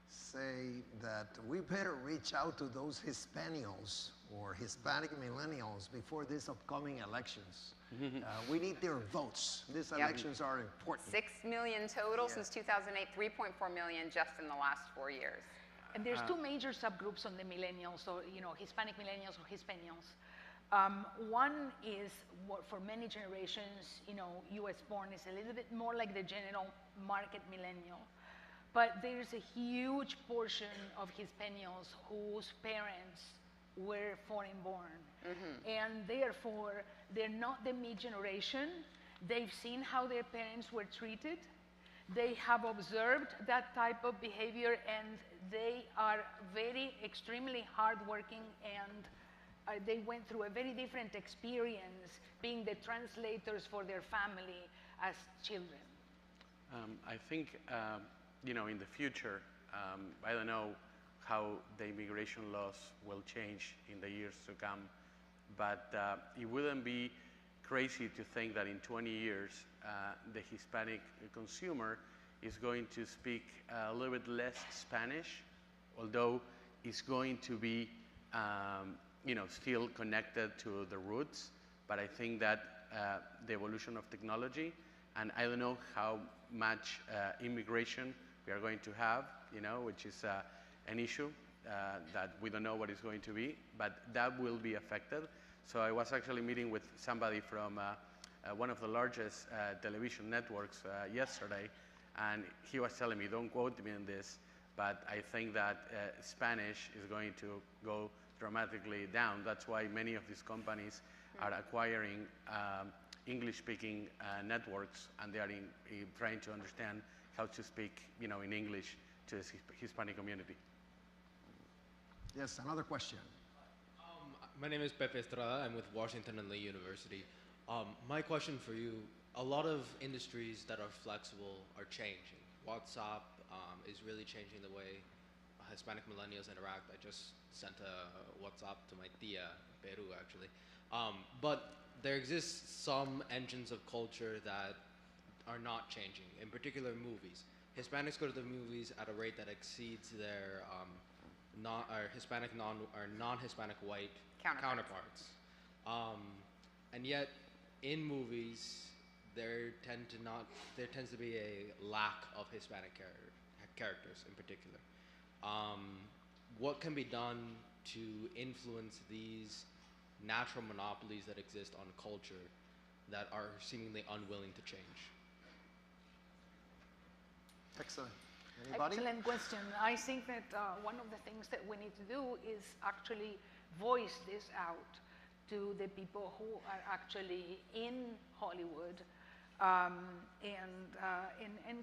say that we better reach out to those Hispanials or Hispanic millennials before these upcoming elections. We need their votes. These elections are important. 6 million total since 2008, 3.4 million just in the last 4 years. And there's two major subgroups on the millennials, or Hispanic millennials or Hispanials. One is for many generations, U.S. born is a little bit more like the general market millennial. But there's a huge portion of Hispanials whose parents were foreign born. And therefore, they're not the mid-generation. They've seen how their parents were treated. They have observed that type of behavior, and they are extremely hardworking, and they went through a very different experience being the translators for their family as children. I think, in the future, I don't know how the immigration laws will change in the years to come, but it wouldn't be crazy to think that in 20 years, the Hispanic consumer is going to speak a little bit less Spanish, although it's going to be, still connected to the roots. But I think that the evolution of technology, and I don't know how much immigration we are going to have, which is an issue that we don't know what it's going to be, but that will be affected. So I was actually meeting with somebody from one of the largest television networks yesterday, and he was telling me, don't quote me on this, but I think that Spanish is going to go dramatically down. That's why many of these companies are acquiring English-speaking networks, and they are trying to understand how to speak, in English to the Hispanic community. Yes, another question. My name is Pepe Estrada. I'm with Washington and Lee University. My question for you, a lot of industries that are flexible are changing. WhatsApp is really changing the way Hispanic millennials interact. I just sent a WhatsApp to my tia in Peru, actually. But there exists some engines of culture that are not changing, in particular movies. Hispanics go to the movies at a rate that exceeds their non-Hispanic white counterparts. And yet, in movies, there tends to be a lack of Hispanic characters in particular. What can be done to influence these natural monopolies that exist on culture that are seemingly unwilling to change? Excellent. Anybody? Excellent question. I think that one of the things that we need to do is actually voice this out to the people who are actually in Hollywood and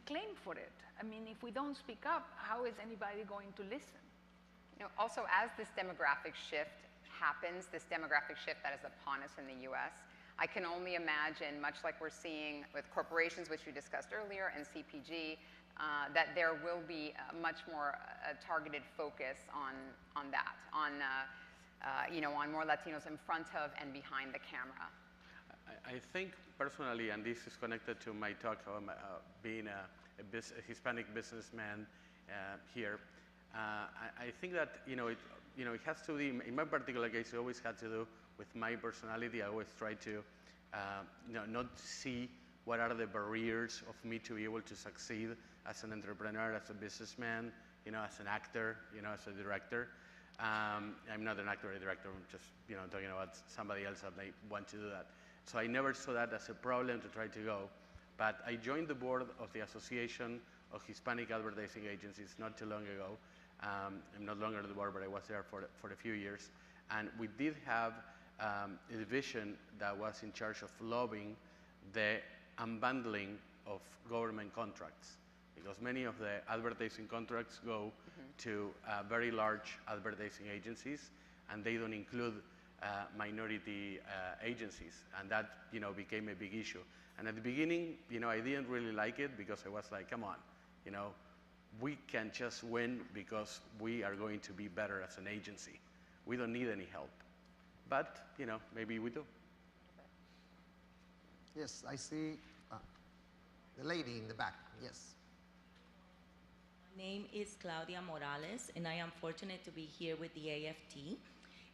claim for it. I mean, if we don't speak up, how is anybody going to listen? Also, as this demographic shift happens, this demographic shift that is upon us in the U.S., I can only imagine, much like we're seeing with corporations, which we discussed earlier, and CPG, that there will be a much more targeted focus on that, on more Latinos in front of and behind the camera. I think personally, and this is connected to my talk on being a Hispanic businessman here, I think that it has to be, in my particular case, it always had to do with my personality. I always try to not see what are the barriers of me to be able to succeed as an entrepreneur, as a businessman, as an actor, as a director. I'm not an actor or a director. I'm just talking about somebody else that may want to do that. So I never saw that as a problem to try to go. But I joined the board of the Association of Hispanic Advertising Agencies not too long ago. I'm no longer on the board, but I was there for a few years. And we did have a division that was in charge of lobbying the unbundling of government contracts, because many of the advertising contracts go to very large advertising agencies, and they don't include minority agencies, and that became a big issue. And at the beginning, I didn't really like it, because I was like, come on, we can just win because we are going to be better as an agency. We don't need any help. But maybe we do. Yes, I see the lady in the back. Yes. My name is Claudia Morales, and I am fortunate to be here with the AFT.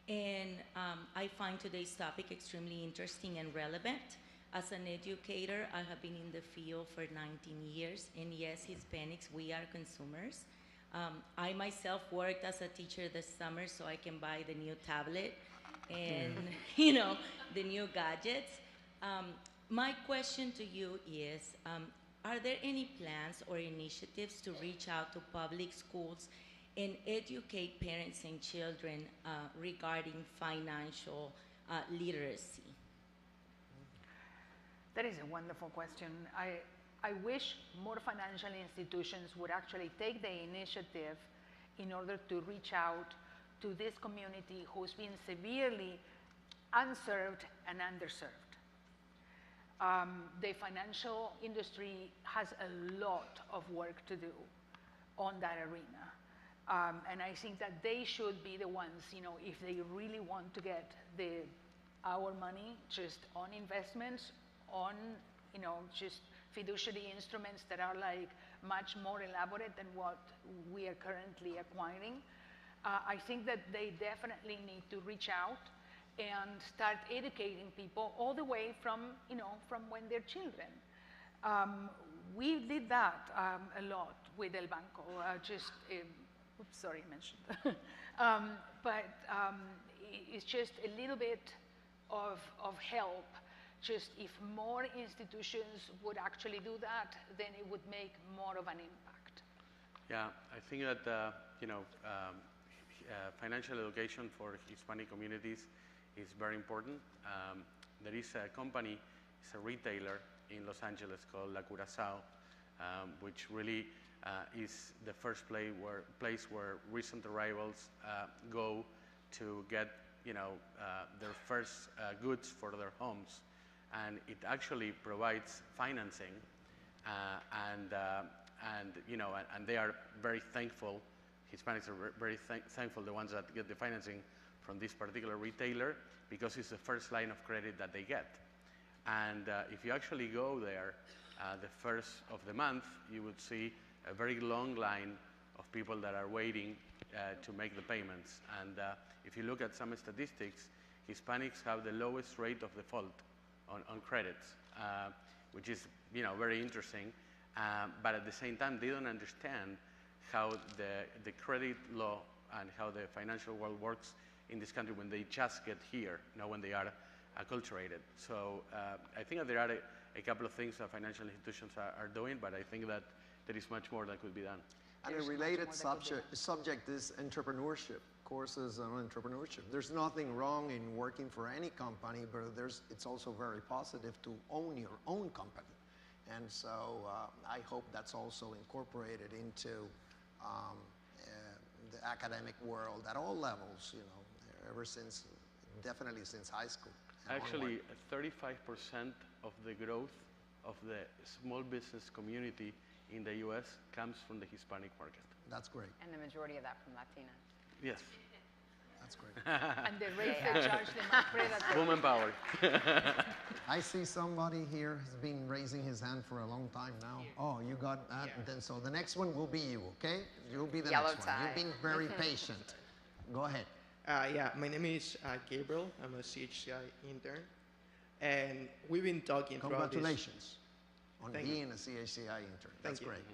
And I find today's topic extremely interesting and relevant. As an educator, I have been in the field for 19 years, and yes, Hispanics, we are consumers. I myself worked as a teacher this summer, so I can buy the new tablet and the new gadgets. My question to you is, are there any plans or initiatives to reach out to public schools and educate parents and children regarding financial literacy? That is a wonderful question. I wish more financial institutions would actually take the initiative in order to reach out to this community who's been severely unserved and underserved. The financial industry has a lot of work to do on that arena. And I think that they should be the ones, if they really want to get our money just on investments, on just fiduciary instruments that are like much more elaborate than what we are currently acquiring. I think that they definitely need to reach out and start educating people all the way from when they're children. We did that a lot with El Banco. Oops, sorry, I mentioned. But it's just a little bit of help just if more institutions would actually do that, then it would make more of an impact. Yeah, I think that financial education for Hispanic communities is very important. There is a company, it's a retailer in Los Angeles called La Curazao, which really is the first place where recent arrivals go to get their first goods for their homes, and it actually provides financing, and they are very thankful. Hispanics are very thankful, the ones that get the financing from this particular retailer, because it's the first line of credit that they get. And if you actually go there, the first of the month, you would see a very long line of people that are waiting to make the payments. And if you look at some statistics, Hispanics have the lowest rate of default on credits, which is very interesting. But at the same time, they don't understand how the credit law and how the financial world works in this country when they just get here, not when they are acculturated. So I think that there are a couple of things that financial institutions are doing, but I think that there is much more that could be done. And a related subject is entrepreneurship, courses on entrepreneurship. There's nothing wrong in working for any company, but it's also very positive to own your own company. And so I hope that's also incorporated into the academic world at all levels, definitely since high school. Actually, 35% of the growth of the small business community in the U.S. comes from the Hispanic market. That's great. And the majority of that from Latinas. Yes. That's great. And the rates they charge them are predatory. Woman power. I see somebody here has been raising his hand for a long time now. Oh, you got that? Yeah. Then so the next one will be you, okay? You'll be the Yellow next tie. one. You've been very patient. Go ahead. Yeah, my name is Gabriel. I'm a CHCI intern. And we've been talking throughout this. Congratulations on being a CHCI intern. That's great.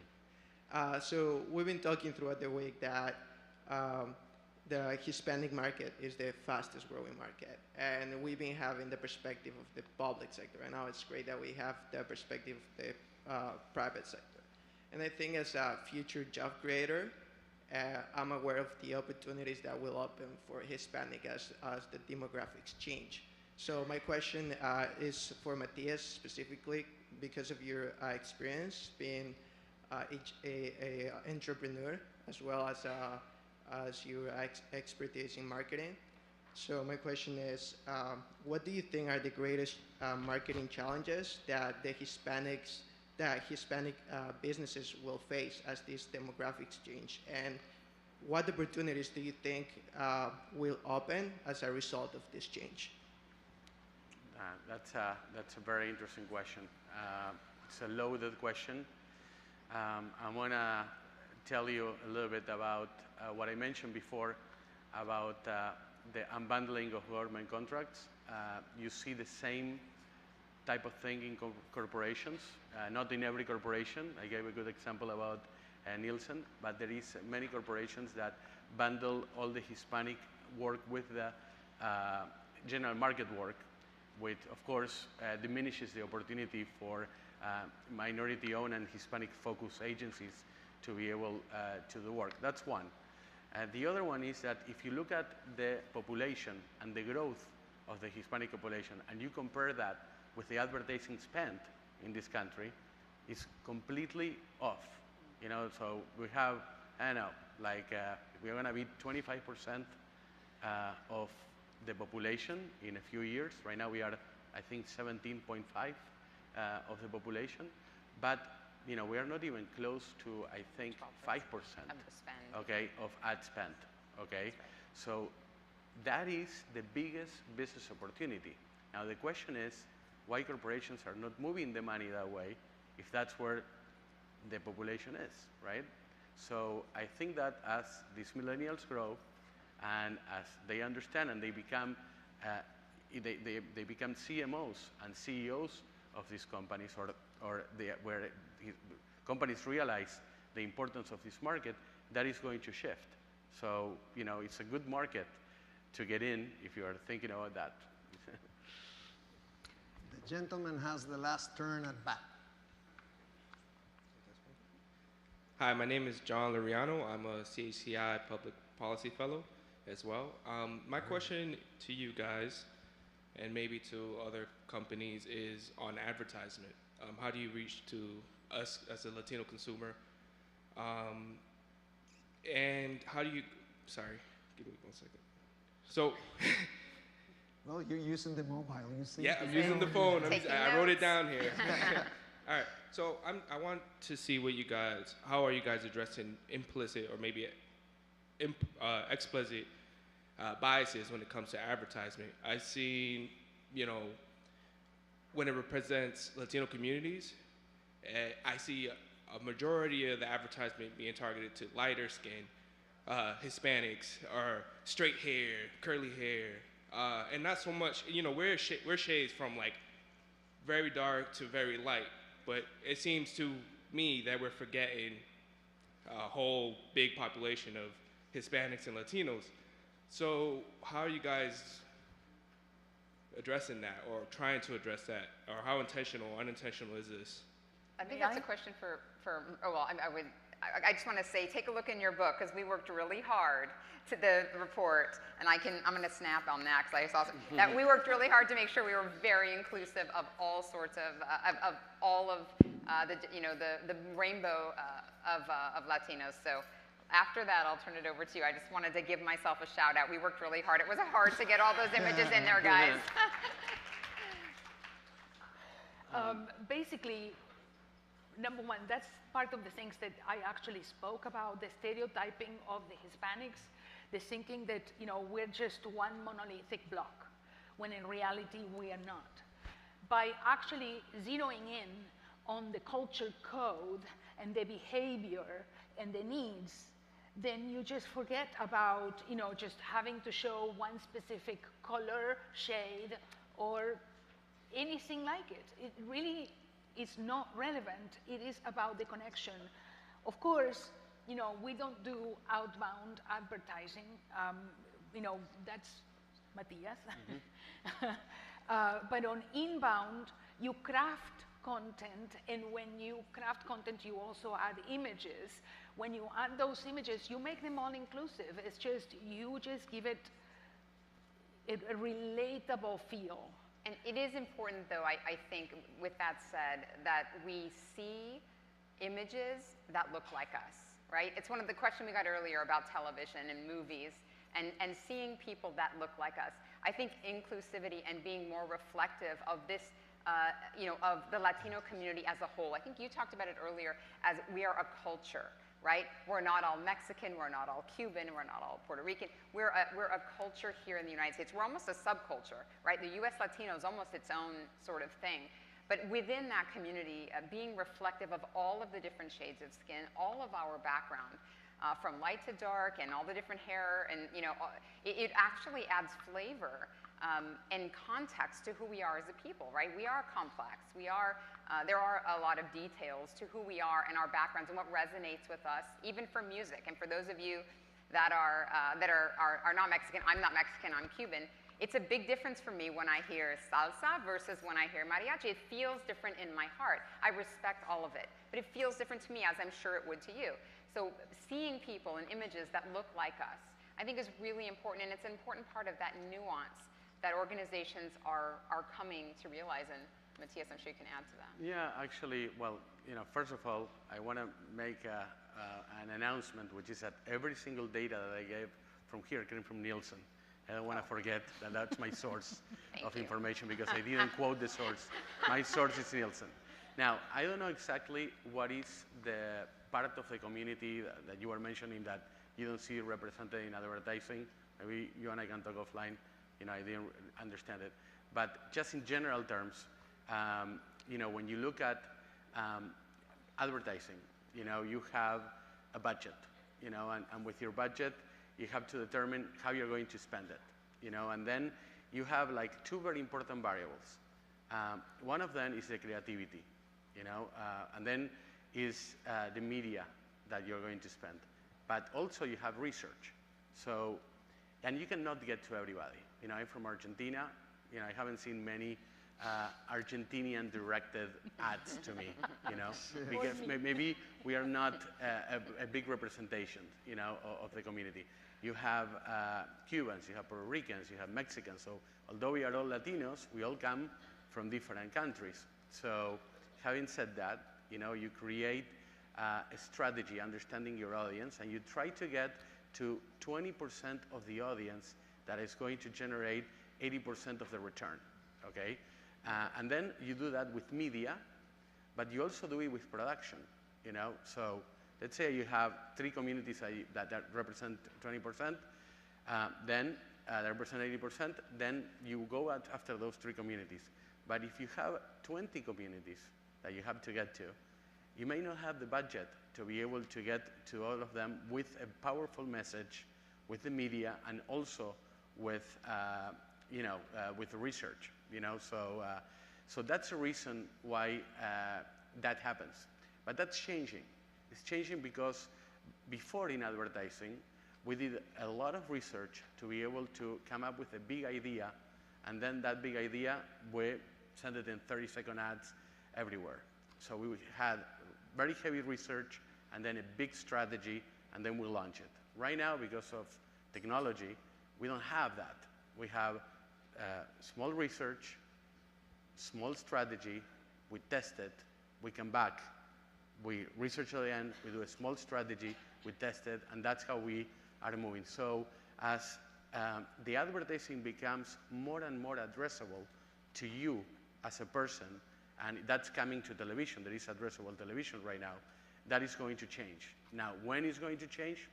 So we've been talking throughout the week that the Hispanic market is the fastest growing market. And we've been having the perspective of the public sector. And now it's great that we have the perspective of the private sector. And I think as a future job creator, I'm aware of the opportunities that will open for Hispanic as the demographics change. So my question is for Matias specifically, because of your experience being an entrepreneur, as well as your expertise in marketing. So my question is, what do you think are the greatest marketing challenges that the Hispanic businesses will face as these demographics change? And what opportunities do you think will open as a result of this change? That's a very interesting question. It's a loaded question. I want to tell you a little bit about what I mentioned before about the unbundling of government contracts. You see the same type of thing in corporations, not in every corporation. I gave a good example about Nielsen, but there is many corporations that bundle all the Hispanic work with the general market work, which of course diminishes the opportunity for minority-owned and Hispanic-focused agencies to be able to do work. That's one. The other one is that if you look at the population and the growth of the Hispanic population, and you compare that with the advertising spent in this country, it's completely off. So we have, I don't know, like we're going to be 25% of the population in a few years. Right now we are, I think, 17.5 of the population, but we are not even close to, I think, 5% of the spend. Okay, of ad spend. Okay, right. So that is the biggest business opportunity. Now the question is, why corporations are not moving the money that way if that's where the population is, right? So I think that as these millennials grow and as they understand and they become they become CMOs and CEOs of these companies, or where companies realize the importance of this market, that is going to shift. So it's a good market to get in if you are thinking about that. The gentleman has the last turn at bat. Hi, my name is John Luriano. I'm a CHCI Public Policy Fellow as well. My question to you guys, and maybe to other companies, is on advertisement. How do you reach to us as a Latino consumer? And how do you, sorry, give me 1 second. So, Well, you're using the mobile. You see? yeah, I'm using the phone. I wrote it down here. All right, so I want to see how are you guys addressing implicit or maybe explicit biases when it comes to advertisement? I see, when it represents Latino communities, I see a majority of the advertisement being targeted to lighter skin, Hispanics, or straight hair, curly hair, and not so much, we're shades from like very dark to very light, but it seems to me that we're forgetting a whole big population of Hispanics and Latinos. So how are you guys addressing that, or trying to address that, or how intentional or unintentional is this? I think that's a question for I just want to say, take a look in your book, because we worked really hard to the report, and I'm going to snap on that, because I saw that we worked really hard to make sure we were very inclusive of all sorts of all of the rainbow of Latinos. So after that, I'll turn it over to you. I just wanted to give myself a shout out. We worked really hard. It was hard to get all those images in there, guys. Basically, number one, that's part of the things that I actually spoke about, the stereotyping of the Hispanics, the thinking that, we're just one monolithic block, when in reality we are not. By actually zeroing in on the culture code and the behavior and the needs, then you just forget about, just having to show one specific color, shade, or anything like it. It really is not relevant. It is about the connection. Of course, we don't do outbound advertising. That's Matias. But on inbound, you craft content, and when you craft content, you also add images. When you add those images, you make them all inclusive. It's just, you just give it a relatable feel. And it is important, though, I think, with that said, that we see images that look like us, right? It's one of the questions we got earlier about television and movies, and seeing people that look like us. I think inclusivity and being more reflective of this, of the Latino community as a whole. I think you talked about it earlier as we are a culture, right? We're not all Mexican, we're not all Cuban, we're not all Puerto Rican. We're a culture here in the United States. We're almost a subculture, right? The US Latino is almost its own sort of thing. But within that community, being reflective of all of the different shades of skin, all of our background, from light to dark, and all the different hair, and it actually adds flavor and context to who we are as a people, right? We are complex. We are. There are a lot of details to who we are and our backgrounds and what resonates with us, even for music. And for those of you that are not Mexican, I'm not Mexican, I'm Cuban. It's a big difference for me when I hear salsa versus when I hear mariachi. It feels different in my heart. I respect all of it, but it feels different to me, as I'm sure it would to you. So seeing people and images that look like us, I think, is really important, and it's an important part of that nuance that organizations are coming to realize. And Matias, I'm sure you can add to that. Yeah, actually, well, first of all, I want to make an announcement, which is that every single data that I gave from here came from Nielsen. I don't want to forget that that's my source of information, because I didn't quote the source. My source is Nielsen. Now, I don't know exactly what is the part of the community that you were mentioning that you don't see represented in advertising. Maybe you and I can talk offline. I didn't understand it. But just in general terms, when you look at advertising, you have a budget, and with your budget, you have to determine how you're going to spend it, and then you have like two very important variables. One of them is the creativity, and then is the media that you're going to spend. But also you have research. And you cannot get to everybody. I'm from Argentina. I haven't seen many Argentinian directed ads to me, you know, because maybe we are not a big representation, you know, of the community. You have Cubans, you have Puerto Ricans, you have Mexicans. So although we are all Latinos, we all come from different countries. So having said that, you know, you create a strategy, understanding your audience, and you try to get to 20% of the audience that is going to generate 80% of the return, okay? And then you do that with media, but you also do it with production, you know? So let's say you have 3 communities that represent 20%, then that represent 80%, then you go out after those 3 communities. But if you have 20 communities that you have to get to, you may not have the budget to be able to get to all of them with a powerful message, with the media, and also with, you know, with research, you know. So that's the reason why that happens. But that's changing. It's changing because before in advertising, we did a lot of research to be able to come up with a big idea, and then that big idea, we sent it in 30-second ads everywhere. So we had very heavy research, and then a big strategy, and then we launch it. Right now, because of technology, we don't have that. We have small research, small strategy, we test it, we come back, we research at the end, we do a small strategy, we test it, and that's how we are moving. So as the advertising becomes more and more addressable to you as a person, and that's coming to television, there is addressable television right now, that is going to change. Now, when it's going to change,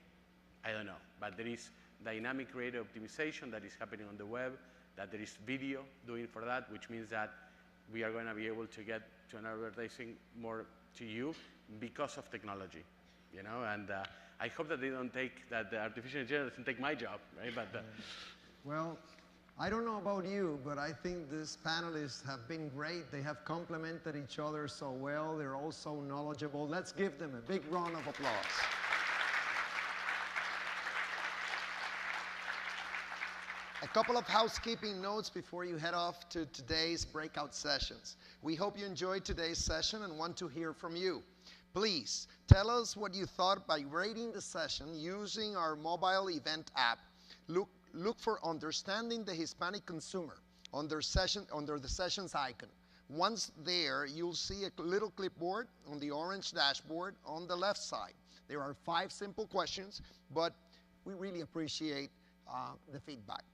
I don't know, but there is dynamic creative optimization that is happening on the web, that there is video doing for that, which means that we are going to be able to get to an advertising more to you because of technology, you know, and I hope that they don't take, that the artificial intelligence doesn't take my job, right? But well, I don't know about you, but I think these panelists have been great. They have complemented each other so well. They're all so knowledgeable. Let's give them a big round of applause. A couple of housekeeping notes before you head off to today's breakout sessions. We hope you enjoyed today's session and want to hear from you. Please tell us what you thought by rating the session using our mobile event app. Look for Understanding the Hispanic Consumer under the sessions icon. Once there, you'll see a little clipboard on the orange dashboard on the left side. There are 5 simple questions, but we really appreciate the feedback.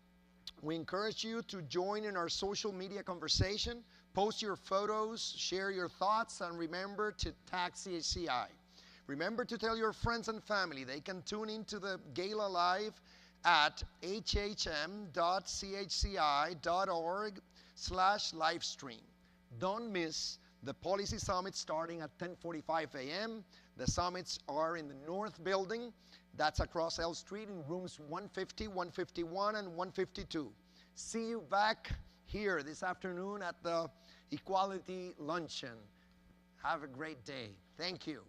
We encourage you to join in our social media conversation, post your photos, share your thoughts, and remember to tag CHCI. Remember to tell your friends and family they can tune into the Gala Live at hhm.chci.org/livestream. Don't miss the Policy Summit starting at 10:45 a.m. The summits are in the North Building. That's across L Street in rooms 150, 151, and 152. See you back here this afternoon at the Equality Luncheon. Have a great day. Thank you.